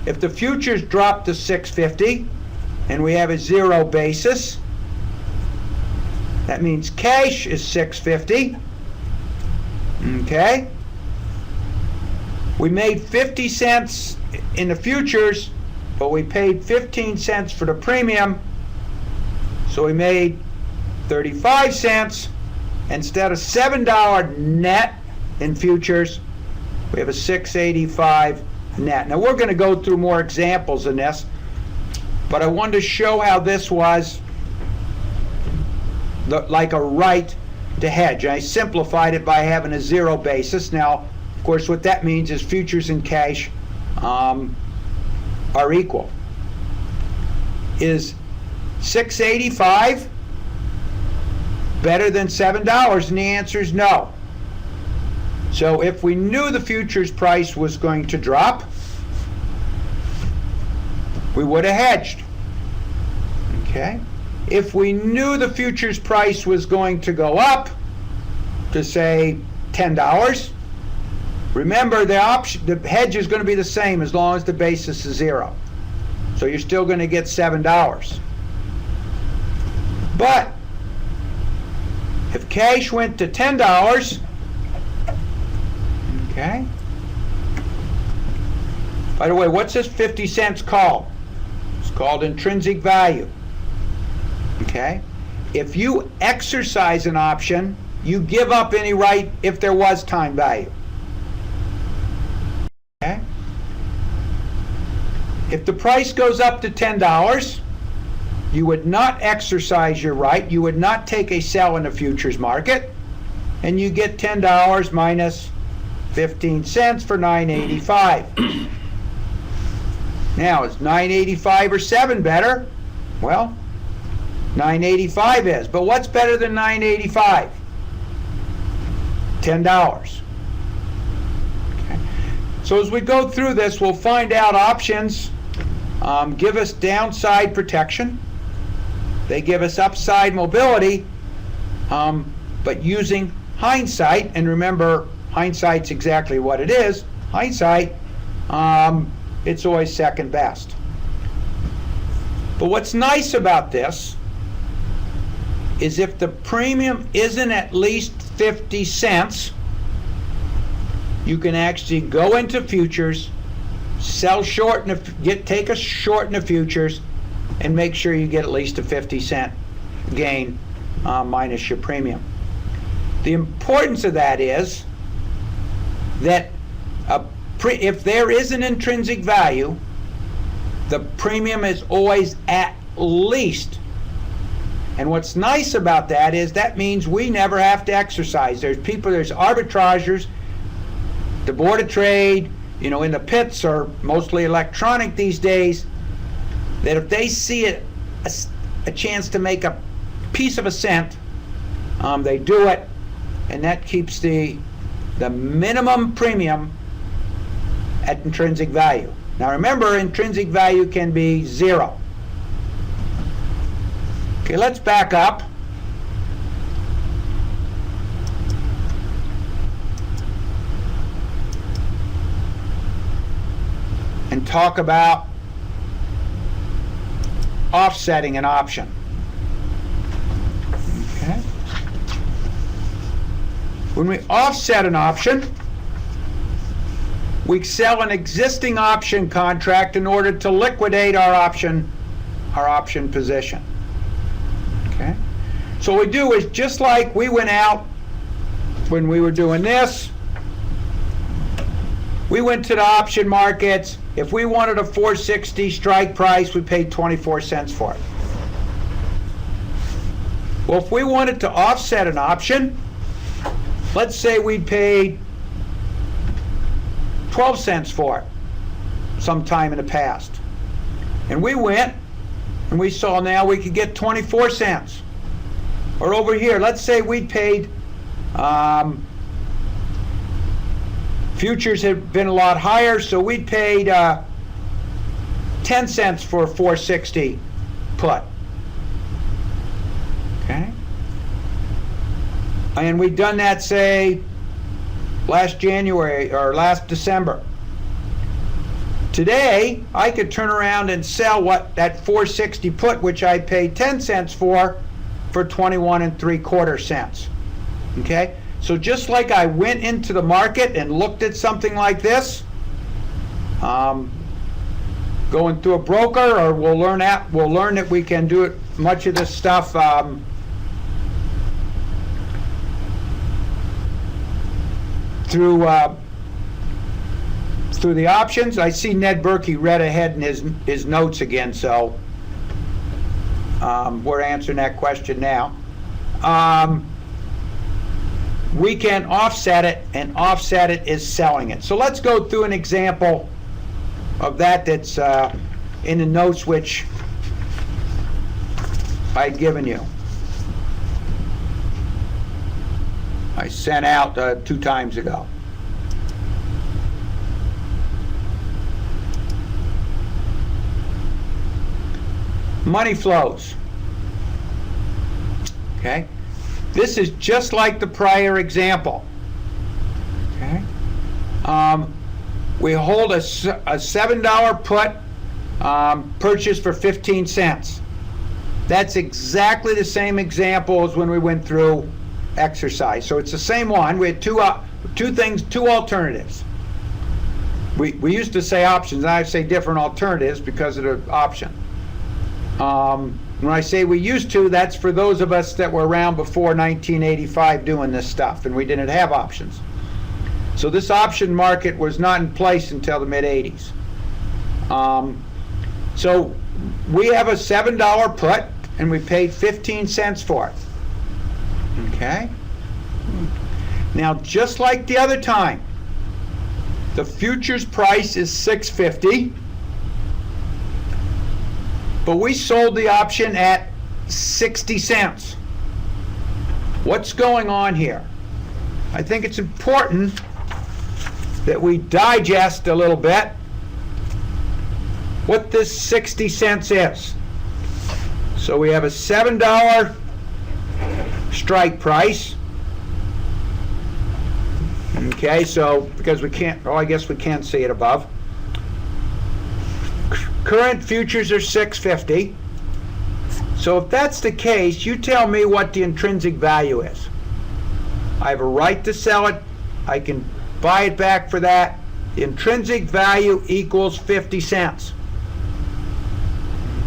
If the futures drop to 650 and we have a 0 basis, that means cash is 650. Okay? We made 50 cents in the futures, but we paid 15 cents for the premium, so we made 35 cents. Instead of $7 net in futures, we have a $6.85 net. Now we're going to go through more examples in this, but I wanted to show how this was like a right to hedge. I simplified it by having a 0 basis. Now, of course, what that means is futures and cash are equal. Is $6.85 better than $7? And the answer is no. So if we knew the futures price was going to drop, we would have hedged. Okay? If we knew the futures price was going to go up to, say, $10, remember the hedge is going to be the same as long as the basis is 0. So you're still going to get $7. But if cash went to $10, okay? By the way, what's this 50 cents called? It's called intrinsic value. Okay? If you exercise an option, you give up any right if there was time value. Okay? If the price goes up to $10, you would not exercise your right, you would not take a sell in the futures market, and you get $10 minus 15 cents for $9.85. Now, is $9.85 or 7 better? Well, $9.85 is. But what's better than $9.85? $10. Okay. So as we go through this, we'll find out options give us downside protection. They give us upside mobility, but using hindsight, and remember, hindsight's exactly what it is. Hindsight, it's always second best. But what's nice about this is if the premium isn't at least 50 cents, you can actually go into futures, sell short, take a short in the futures, and make sure you get at least a 50-cent gain minus your premium. The importance of that is that if there is an intrinsic value, the premium is always at least. And what's nice about that is that means we never have to exercise. There's arbitrageurs, the Board of Trade, in the pits are mostly electronic these days, that if they see a chance to make a piece of a cent, they do it, and that keeps the minimum premium at intrinsic value. Now remember, intrinsic value can be 0. Okay, let's back up. And talk about offsetting an option. Okay. When we offset an option, we sell an existing option contract in order to liquidate our option position. Okay? So what we do is, just like we went out when we were doing this, we went to the option markets. If we wanted a 460 strike price, we paid 24 cents for it. Well, if we wanted to offset an option, let's say we paid 12 cents for it sometime in the past. And we went and we saw now we could get 24 cents. Or over here, let's say we paid, futures had been a lot higher, so we paid 10 cents for a 460 put. Okay? And we'd done that, say, last January or last December. Today, I could turn around and sell that 460 put, which I paid 10 cents for 21 3/4 cents. Okay? So just like I went into the market and looked at something like this, going through a broker, or we'll learn that we can do it, much of this stuff through the options. I see Ned Berkey read ahead in his notes again, so we're answering that question now. We can offset it, and offset it is selling it. So let's go through an example of that's in the notes which I'd given you. I sent out 2 times ago. Money flows. Okay? This is just like the prior example. Okay? We hold a $7 put, purchase for 15 cents. That's exactly the same example as when we went through exercise. So it's the same one. We had two alternatives. We used to say options, and I say different alternatives because of the option. When I say we used to, that's for those of us that were around before 1985 doing this stuff, and we didn't have options. So this option market was not in place until the mid-'80s. So we have a $7 put, and we paid 15 cents for it. Okay? Now, just like the other time, the futures price is $6.50. But we sold the option at 60 cents. What's going on here? I think it's important that we digest a little bit what this 60 cents is. So we have a $7 strike price. Okay, so because we can't, I guess we can't see it above. Current futures are $6.50. So if that's the case, you tell me what the intrinsic value is. I have a right to sell it. I can buy it back for that. The intrinsic value equals 50 cents.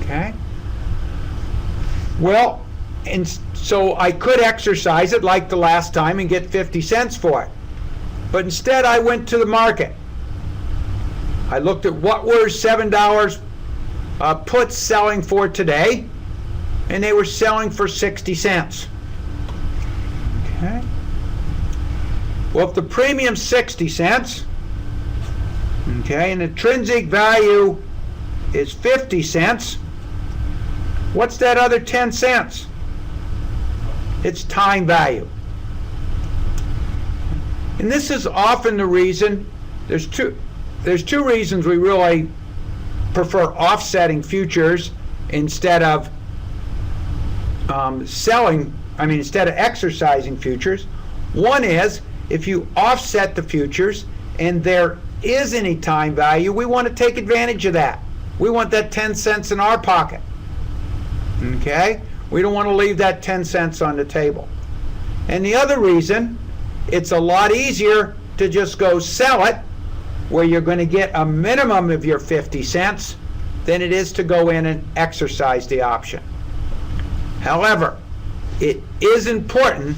Okay? Well, and so I could exercise it like the last time and get 50 cents for it. But instead I went to the market. I looked at what were $7 puts selling for today, and they were selling for 60 cents. Okay. Well, if the premium's 60 cents, Okay, and intrinsic value is 50 cents. What's that other 10 cents? It's time value. And this is often the reason, there's two reasons we really prefer offsetting futures instead of instead of exercising futures. One is, if you offset the futures and there is any time value, we want to take advantage of that. We want that 10 cents in our pocket. Okay? We don't want to leave that 10 cents on the table. And the other reason, it's a lot easier to just go sell it, where you're going to get a minimum of your 50 cents, than it is to go in and exercise the option. However, it is important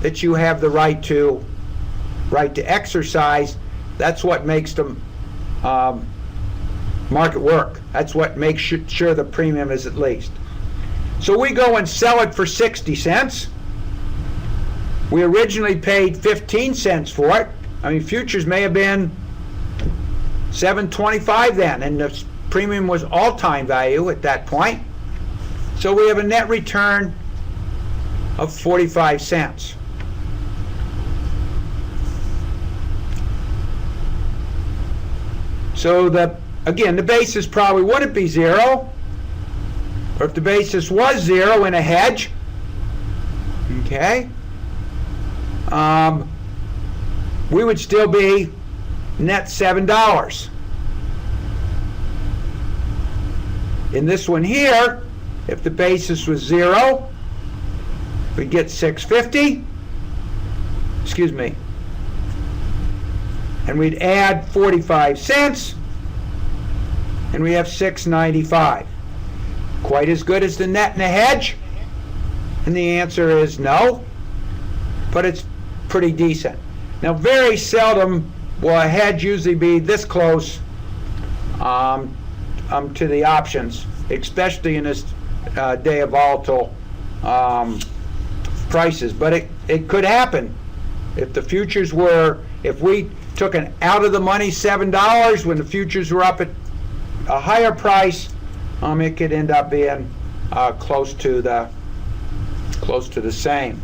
that you have the right to exercise. That's what makes the market work. That's what makes sure the premium is at least. So we go and sell it for 60 cents. We originally paid 15 cents for it. I mean, futures may have been $7.25 then, and the premium was all-time value at that point. So we have a net return of 45 cents. So again, the basis probably wouldn't be zero, or if the basis was zero in a hedge, okay, we would still be net $7. In this one here, if the basis was zero, we'd get $6.50, excuse me, and we'd add 45 cents, and we have $6.95. Quite as good as the net in a hedge? And the answer is no, but it's pretty decent. Now, very seldom will a hedge usually be this close to the options, especially in this day of volatile prices. But it could happen. If the futures were, if we took an out of the money $7 when the futures were up at a higher price, it could end up being close to the same.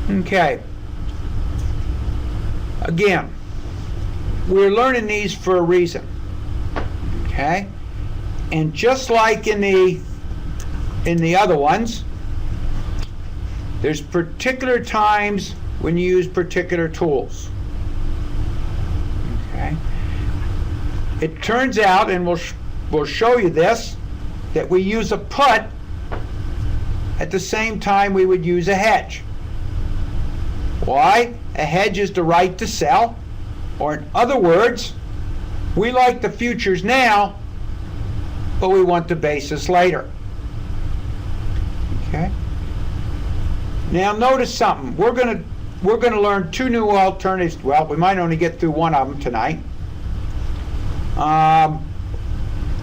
Okay. Again, we're learning these for a reason. Okay? And just like in the other ones, there's particular times when you use particular tools. Okay? It turns out, and we'll show you this, that we use a put at the same time we would use a hedge. Why? A hedge is the right to sell, or in other words, we like the futures now, but we want the basis later. Okay? Now notice something. We're going to learn two new alternatives. Well, we might only get through one of them tonight.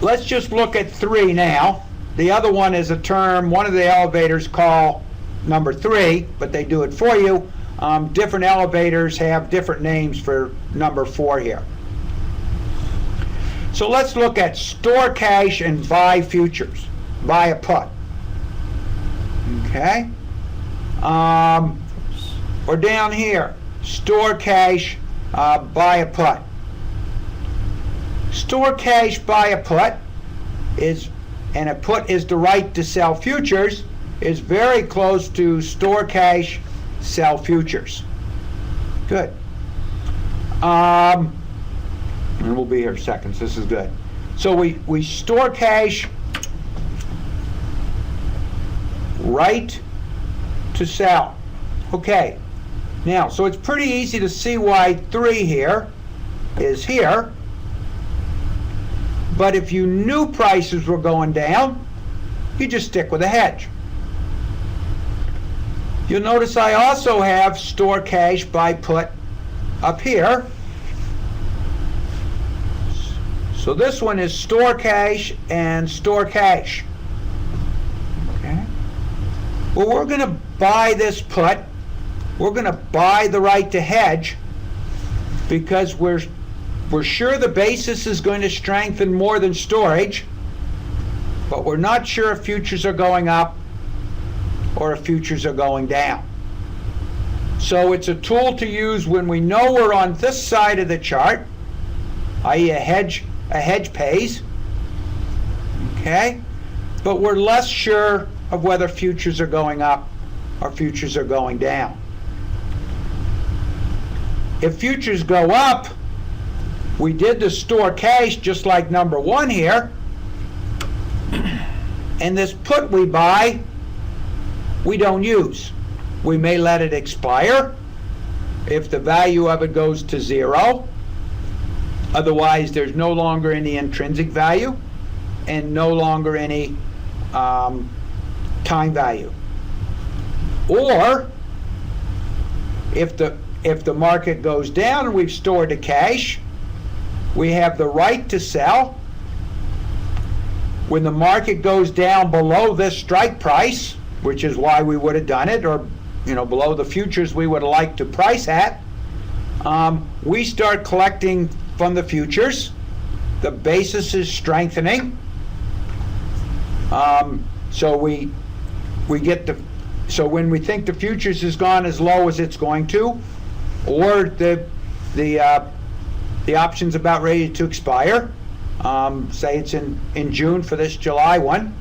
Let's just look at 3 now. The other one is a term one of the elevators call number 3, but they do it for you. Different elevators have different names for number 4 here. So let's look at store cash and buy futures, buy a put. Okay? Or down here, store cash, buy a put. Store cash, buy a put is, and a put is the right to sell futures, is very close to store cash, sell futures. Good. And we'll be here seconds. This is good. So we store cash, right to sell. Okay. Now, so it's pretty easy to see why 3 here is here. But if you knew prices were going down, you just stick with a hedge. You'll notice I also have store cash buy put up here. So this one is store cash and store cash. Okay. Well, we're going to buy this put. We're going to buy the right to hedge because we're sure the basis is going to strengthen more than storage, but we're not sure if futures are going up or if futures are going down. So it's a tool to use when we know we're on this side of the chart, i.e. a hedge pays, okay? But we're less sure of whether futures are going up or futures are going down. If futures go up, we did the store cash just like number 1 here, and this put we buy, we don't use. We may let it expire if the value of it goes to 0. Otherwise, there's no longer any intrinsic value and no longer any time value. Or if the market goes down and we've stored the cash, we have the right to sell. When the market goes down below this strike price, which is why we would have done it, or below the futures we would have liked to price at, we start collecting from the futures. The basis is strengthening. So when we think the futures has gone as low as it's going to, or the option's about ready to expire, say it's in June for this July one,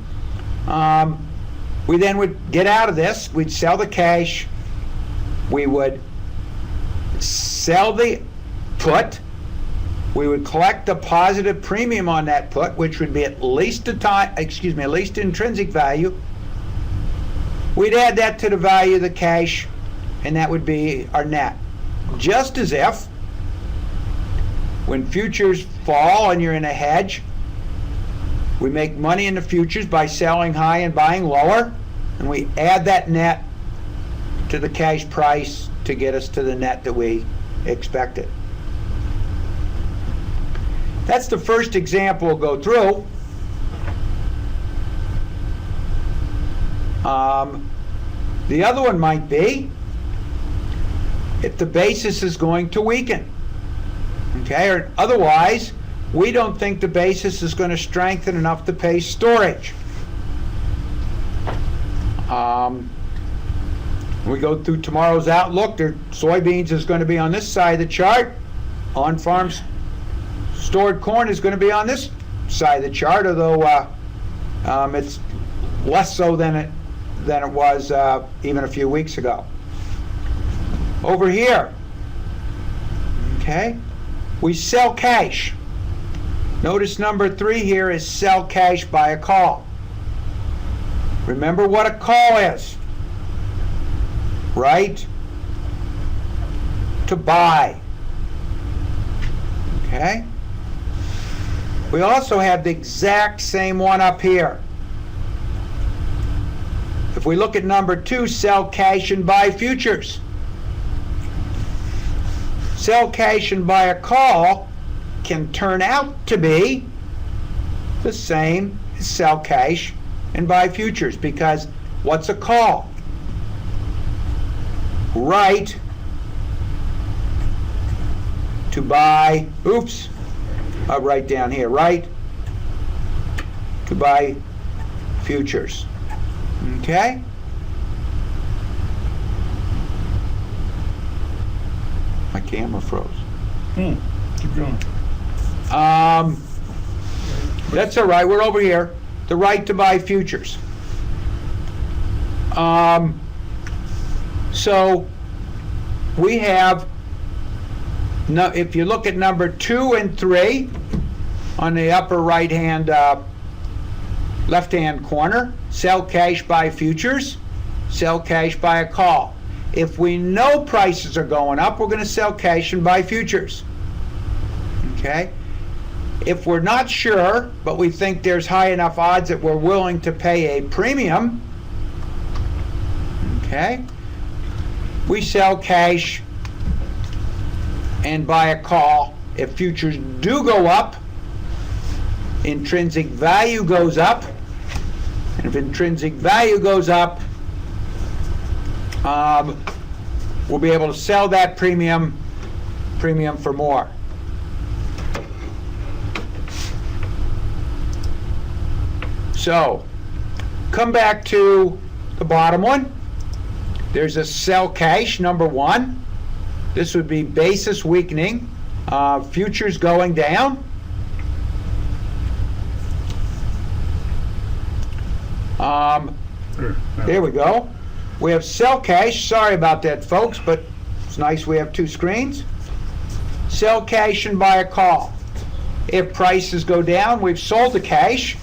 we then would get out of this. We'd sell the cash. We would sell the put. We would collect a positive premium on that put, which would be at least intrinsic value. We'd add that to the value of the cash, and that would be our net. Just as if when futures fall and you're in a hedge, we make money in the futures by selling high and buying lower, and we add that net to the cash price to get us to the net that we expected. That's the first example we'll go through. The other one might be if the basis is going to weaken. Okay, or otherwise, we don't think the basis is going to strengthen enough to pay storage. We go through tomorrow's outlook. Soybeans is going to be on this side of the chart. On-farm stored corn is going to be on this side of the chart, although it's less so than it was even a few weeks ago. Over here, okay, we sell cash. Notice number 3 here is sell cash by a call. Remember what a call is. Right to buy. Okay? We also have the exact same one up here. If we look at number 2, sell cash and buy futures. Sell cash and buy a call can turn out to be the same as sell cash and buy futures, because what's a call? Right to buy, right down here, right to buy futures. Okay? My camera froze. Keep going. That's all right. We're over here. The right to buy futures. So we have, if you look at number 2 and 3 on the upper right-hand, left-hand corner, sell cash buy futures, sell cash buy a call. If we know prices are going up, we're going to sell cash and buy futures. Okay? If we're not sure, but we think there's high enough odds that we're willing to pay a premium, okay, we sell cash and buy a call. If futures do go up, intrinsic value goes up. And if intrinsic value goes up, we'll be able to sell that premium for more. So, come back to the bottom one. There's a sell cash, number one. This would be basis weakening, futures going down. There we go. We have sell cash. Sorry about that, folks, but it's nice we have two screens. Sell cash and buy a call. If prices go down, we've sold the cash.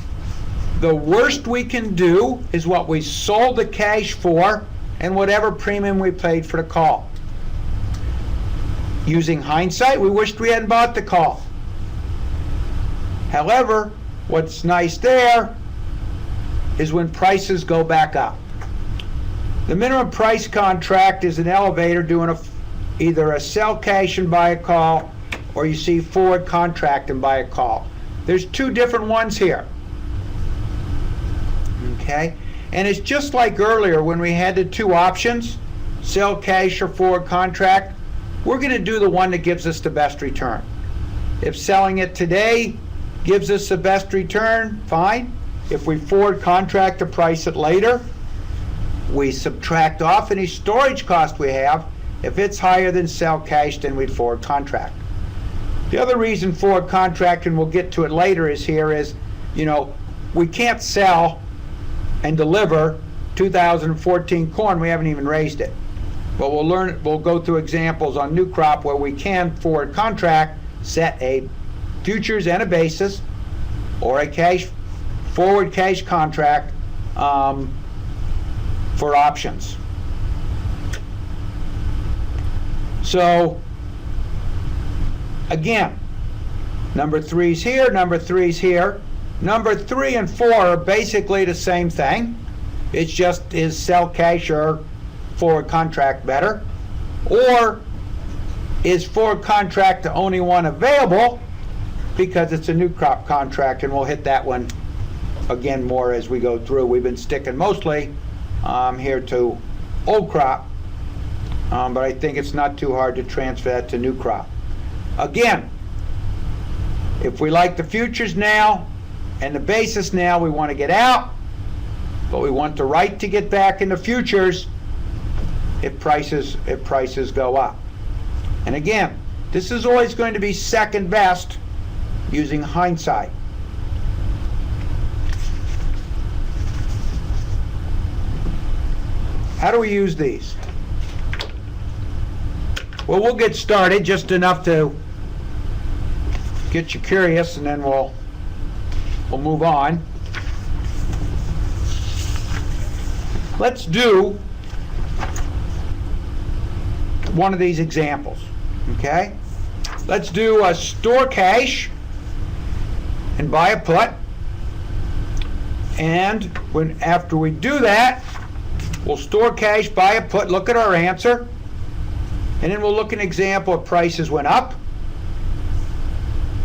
The worst we can do is what we sold the cash for and whatever premium we paid for the call. Using hindsight, we wished we hadn't bought the call. However, what's nice there is when prices go back up. The minimum price contract is an elevator doing either a sell cash and buy a call, or you see forward contract and buy a call. There's two different ones here. Okay? And it's just like earlier when we had the two options, sell cash or forward contract. We're going to do the one that gives us the best return. If selling it today gives us the best return, fine. If we forward contract to price it later, we subtract off any storage cost we have. If it's higher than sell cash, then we'd forward contract. The other reason forward contract, and we'll get to it later, is we can't sell and deliver 2014 corn. We haven't even raised it. But we'll go through examples on new crop where we can forward contract, set a futures and a basis, or a forward cash contract for options. So again, number 3's here, number 3's here. Number 3 and 4 are basically the same thing. It's just, is sell cash or forward contract better? Or is forward contract the only one available because it's a new crop contract? And we'll hit that one again more as we go through. We've been sticking mostly here to old crop, but I think it's not too hard to transfer that to new crop. Again, if we like the futures now and the basis now, we want to get out, but we want the right to get back in the futures if prices go up. And again, this is always going to be second best using hindsight. How do we use these? Well, we'll get started, just enough to get you curious, and then we'll move on. Let's do one of these examples, okay? Let's do a store cash and buy a put. And after we do that, we'll store cash, buy a put, look at our answer, and then we'll look at an example of prices went up,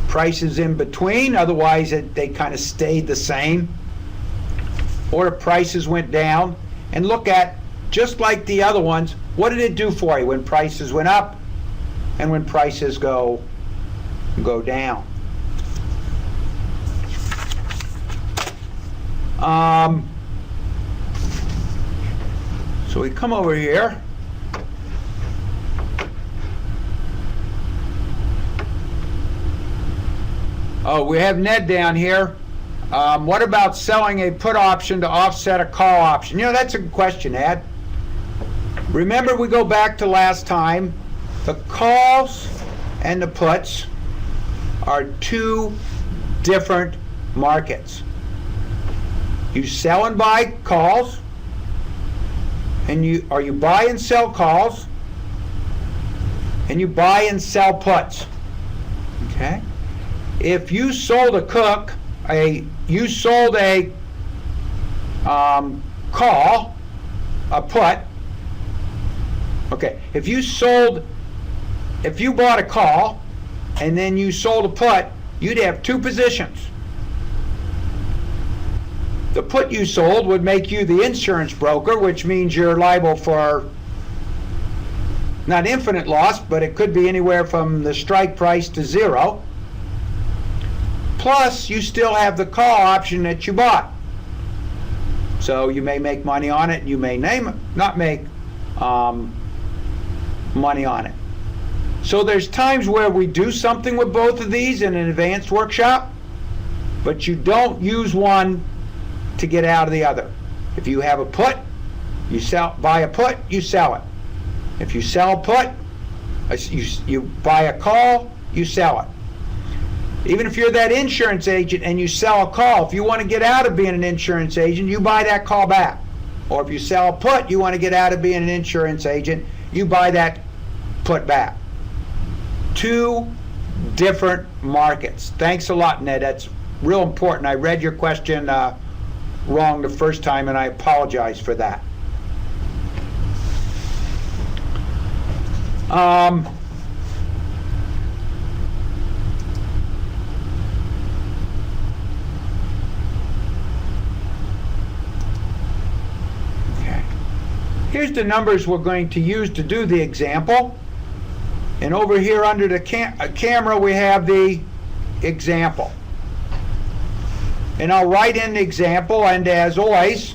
prices in between, otherwise they kind of stayed the same, or prices went down, and look at, just like the other ones, what did it do for you when prices went up and when prices go down. So we come over here. Oh, we have Ned down here. What about selling a put option to offset a call option? That's a good question, Ed. Remember, we go back to last time. The calls and the puts are two different markets. You sell and buy calls, and you buy and sell calls, and you buy and sell puts. Okay? If you sold a call, a put, Okay, if you bought a call and then you sold a put, you'd have two positions. The put you sold would make you the insurance broker, which means you're liable for not infinite loss, but it could be anywhere from the strike price to zero. Plus, you still have the call option that you bought. So you may make money on it, you may not make money on it. So there's times where we do something with both of these in an advanced workshop, but you don't use one to get out of the other. If you have a put, buy a put, you sell it. If you sell a put, you buy a call, you sell it. Even if you're that insurance agent and you sell a call, if you want to get out of being an insurance agent, you buy that call back. Or if you sell a put, you want to get out of being an insurance agent, you buy that put back. Two different markets. Thanks a lot, Ned. That's real important. I read your question wrong the first time, and I apologize for that. Here's the numbers we're going to use to do the example. And over here under the camera we have the example. And I'll write in the example, and as always,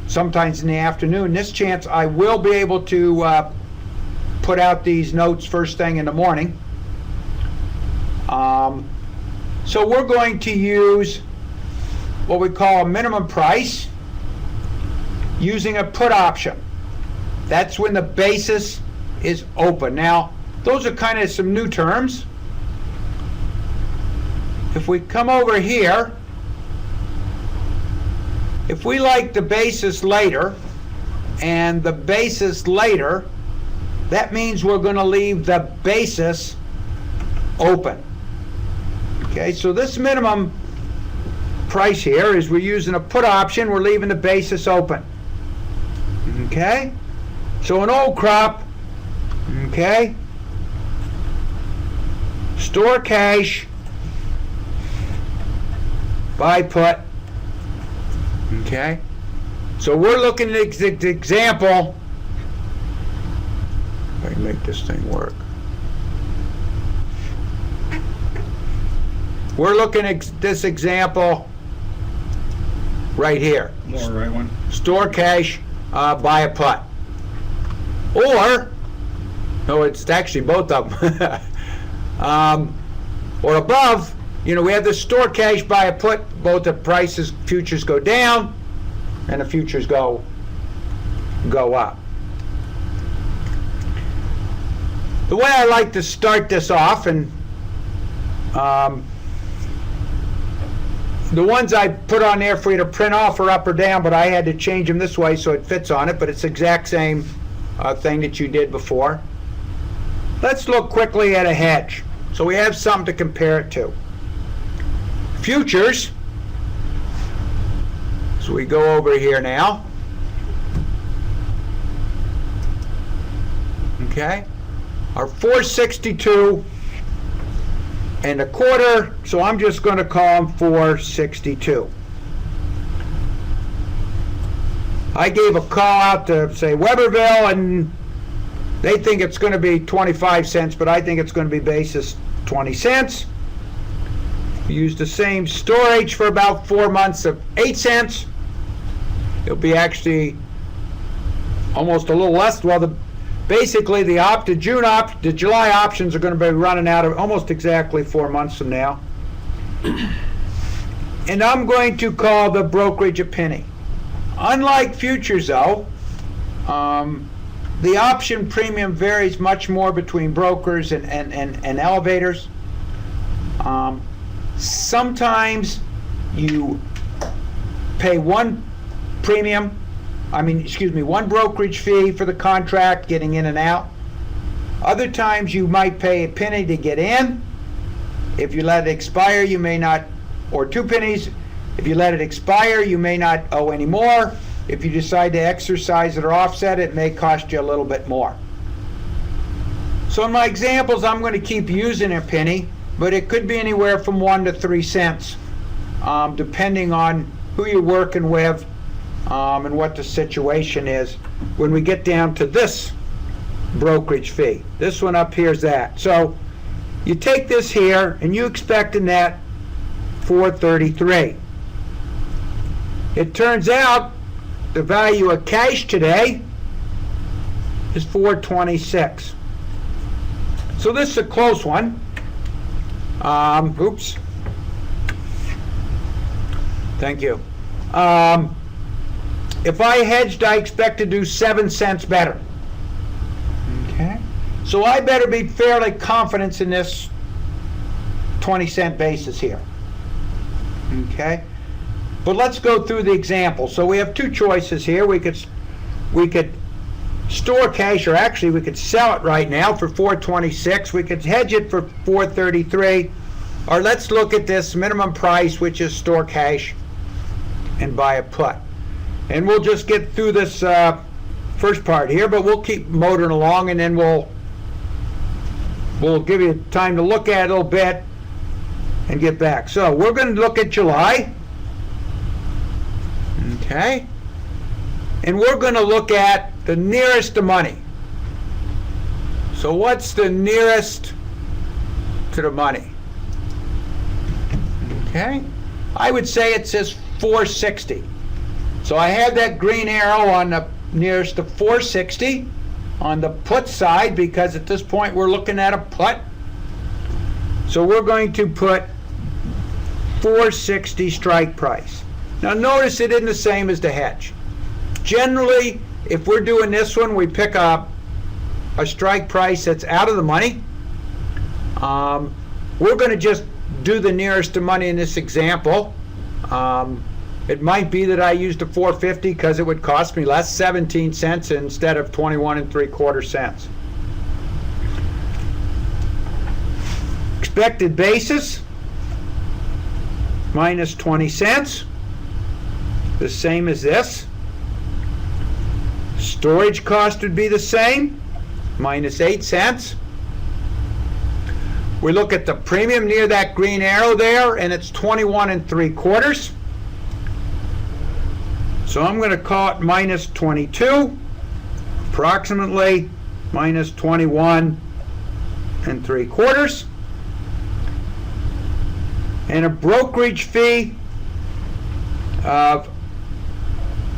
sometimes in the afternoon, this chance I will be able to put out these notes first thing in the morning. So we're going to use what we call a minimum price using a put option. That's when the basis is open. Now, those are kind of some new terms. If we come over here, if we like the basis later and the basis later, that means we're going to leave the basis open. Okay, so this minimum price here is we're using a put option, we're leaving the basis open. Okay, so an old crop, okay, store cash, buy put. Okay, so we're looking at the example. If I can make this thing work. We're looking at this example right here. Lower right one. Store cash, buy a put. Or, no, it's actually both of them. Or above, you know, we have the store cash, buy a put, both the prices, futures go down, and the futures go up. The way I like to start this off, and the ones I put on there for you to print off are up or down, but I had to change them this way so it fits on it, but it's the exact same thing that you did before. Let's look quickly at a hedge, so we have something to compare it to. Futures, so we go over here now. Okay, are 462 and a quarter, so I'm just going to call them 462. I gave a call out to, say, Weberville, and they think it's going to be 25 cents, but I think it's going to be basis 20 cents. We used the same storage for about 4 months of 8 cents. It'll be actually almost a little less. Well, basically the July options are going to be running out of almost exactly 4 months from now. And I'm going to call the brokerage a penny. Unlike futures, though, the option premium varies much more between brokers and elevators. Sometimes you pay one brokerage fee for the contract, getting in and out. Other times you might pay a penny to get in. If you let it expire, you may not, or 2 pennies. If you let it expire, you may not owe any more. If you decide to exercise it or offset it, it may cost you a little bit more. So in my examples, I'm going to keep using a penny, but it could be anywhere from 1 to 3 cents, depending on who you're working with and what the situation is when we get down to this brokerage fee. This one up here is that. So you take this here and you expect a net 433. It turns out the value of cash today is 426. So this is a close one. Oops. Thank you. If I hedged, I expect to do 7 cents better. Okay. So I better be fairly confident in this 20-cent basis here. Okay. But let's go through the example. So we have two choices here. We could store cash, or actually we could sell it right now for 426. We could hedge it for 433. Or let's look at this minimum price, which is store cash, and buy a put. And we'll just get through this first part here, but we'll keep motoring along, and then we'll give you time to look at it a little bit and get back. So we're going to look at July. Okay. And we're going to look at the nearest to money. So what's the nearest to the money? Okay. I would say it says 460. So I have that green arrow on the nearest to 460 on the put side, because at this point we're looking at a put. So we're going to put 460 strike price. Now notice it isn't the same as the hedge. Generally, if we're doing this one, we pick up a strike price that's out of the money. We're going to just do the nearest to money in this example. It might be that I used a 450 because it would cost me less, 17 cents instead of 21 3/4 cents. Expected basis, minus 20 cents, the same as this. Storage cost would be the same, minus 8 cents. We look at the premium near that green arrow there, and it's 21 3/4. So I'm going to call it minus 22, approximately minus 21 3/4. And a brokerage fee of,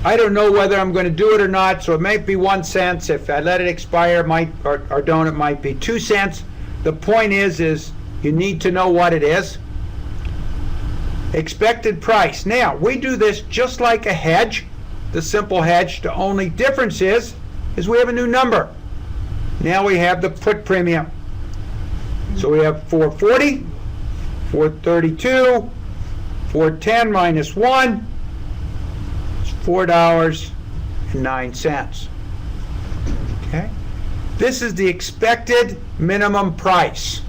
I don't know whether I'm going to do it or not, so it might be 1 cent. If I let it expire, it might, or don't, it might be 2 cents. The point is you need to know what it is. Expected price. Now, we do this just like a hedge, the simple hedge. The only difference is we have a new number. Now we have the put premium. So we have 440, 432, 410 minus 1, it's $4.09. Okay? This is the expected minimum price.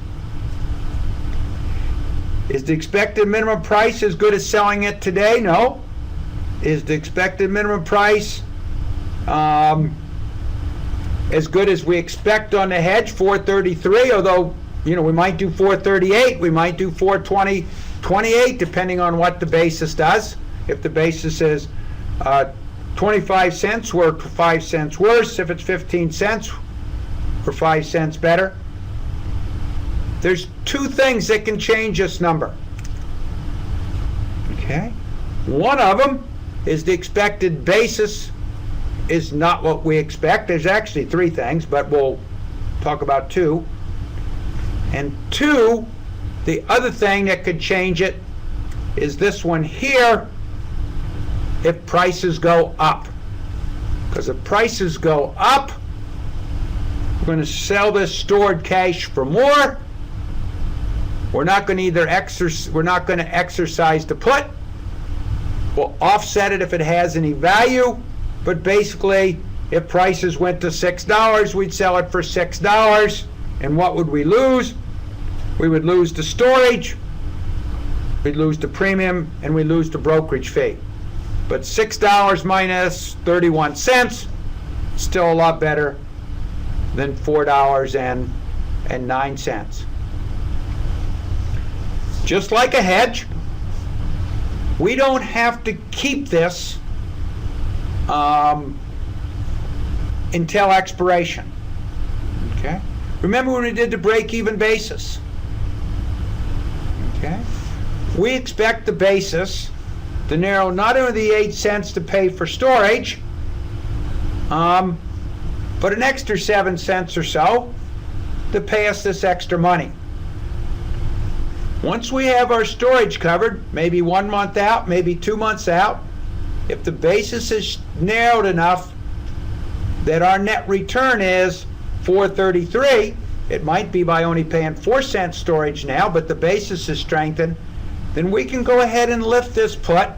Is the expected minimum price as good as selling it today? No. Is the expected minimum price as good as we expect on the hedge? 433, although, we might do 438, we might do 428, depending on what the basis does. If the basis is 25 cents, we're 5 cents worse. If it's 15 cents, we're 5 cents better. There's two things that can change this number. Okay? One of them is the expected basis is not what we expect. There's actually three things, but we'll talk about two. And two, the other thing that could change it is this one here, if prices go up. Because if prices go up, we're going to sell this stored cash for more. We're not going to exercise the put. We'll offset it if it has any value, but basically, if prices went to $6, we'd sell it for $6. And what would we lose? We would lose the storage, we'd lose the premium, and we'd lose the brokerage fee. But $6 minus 31 cents, still a lot better than $4.09. Just like a hedge, we don't have to keep this until expiration. Okay? Remember when we did the break-even basis? Okay? We expect the basis to narrow not only the 8 cents to pay for storage, but an extra 7 cents or so to pay us this extra money. Once we have our storage covered, maybe 1 month out, maybe 2 months out, if the basis is narrowed enough that our net return is 4.33, it might be by only paying 4 cents storage now, but the basis is strengthened, then we can go ahead and lift this put,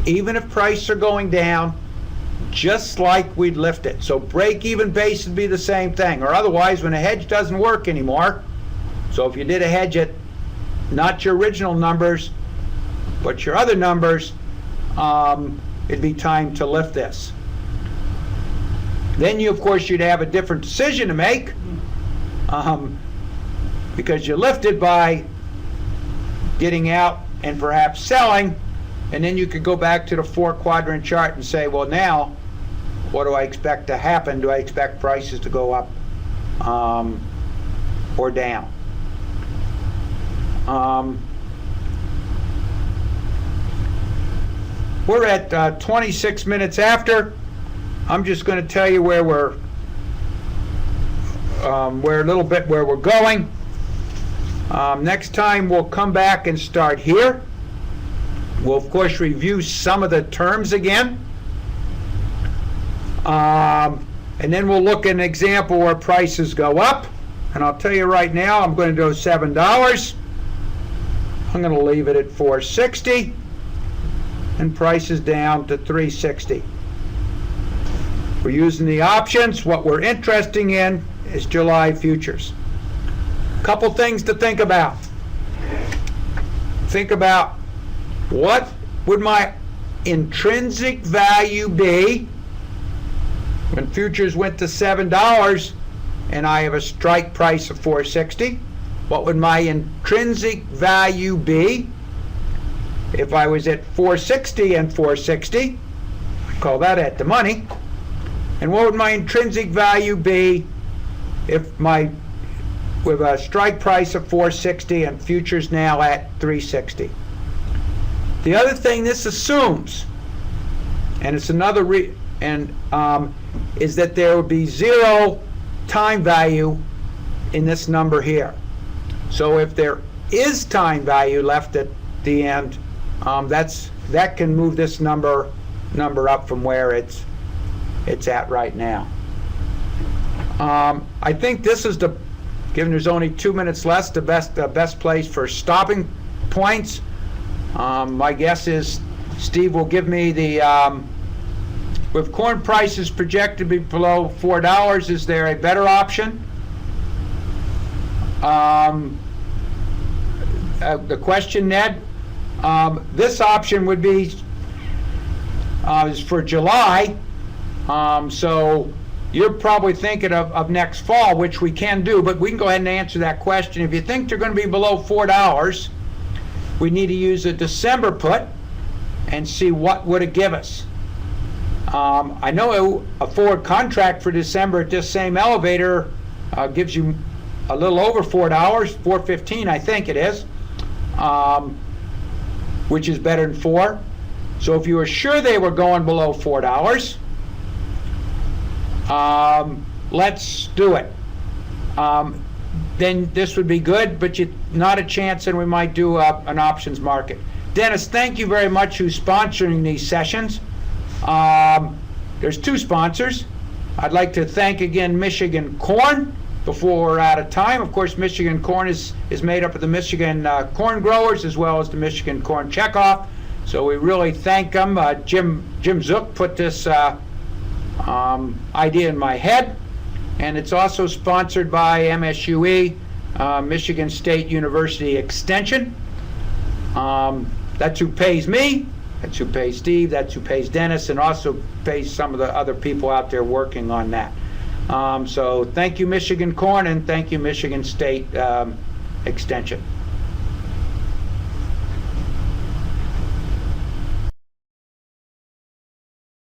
even if prices are going down, just like we'd lift it. So break-even base would be the same thing, or otherwise when a hedge doesn't work anymore, so if you did a hedge at not your original numbers, but your other numbers, it'd be time to lift this. Then of course, you'd have a different decision to make, because you lifted by getting out and perhaps selling, and then you could go back to the 4-quadrant chart and say, well, now, what do I expect to happen? Do I expect prices to go up or down? We're at 26 minutes after. I'm just going to tell you where we're a little bit where we're going. Next time we'll come back and start here. We'll of course review some of the terms again. And then we'll look at an example where prices go up. And I'll tell you right now, I'm going to do $7. I'm going to leave it at $4.60. And prices down to $3.60. We're using the options. What we're interested in is July futures. Couple things to think about. Think about what would my intrinsic value be when futures went to $7 and I have a strike price of $4.60? What would my intrinsic value be if I was at $4.60 and $4.60? Call that at the money. And what would my intrinsic value be if with a strike price of $4.60 and futures now at $3.60? The other thing this assumes, and it's another is that there would be 0 time value in this number here. So if there is time value left at the end, that can move this number up from where it's at right now. I think this is given there's only 2 minutes left, the best place for stopping points. My guess is Steve will give me with corn prices projected to be below $4, is there a better option? The question, Ned, this option would be is for July, so you're probably thinking of next fall, which we can do, but we can go ahead and answer that question. If you think they're going to be below $4, we need to use a December put and see what would it give us. I know a forward contract for December at this same elevator gives you a little over $4, $4.15 I think it is, which is better than 4. So if you were sure they were going below $4, let's do it. Then this would be good, but not a chance, and we might do an options market. Dennis, thank you very much who's sponsoring these sessions. There's 2 sponsors. I'd like to thank again Michigan Corn before we're out of time. Of course, Michigan Corn is made up of the Michigan corn growers as well as the Michigan Corn Checkoff. So we really thank them. Jim Zook put this idea in my head. And it's also sponsored by MSUE, Michigan State University Extension. That's who pays me. That's who pays Steve, that's who pays Dennis, and also pays some of the other people out there working on that. So thank you, Michigan Corn, and thank you, Michigan State Extension.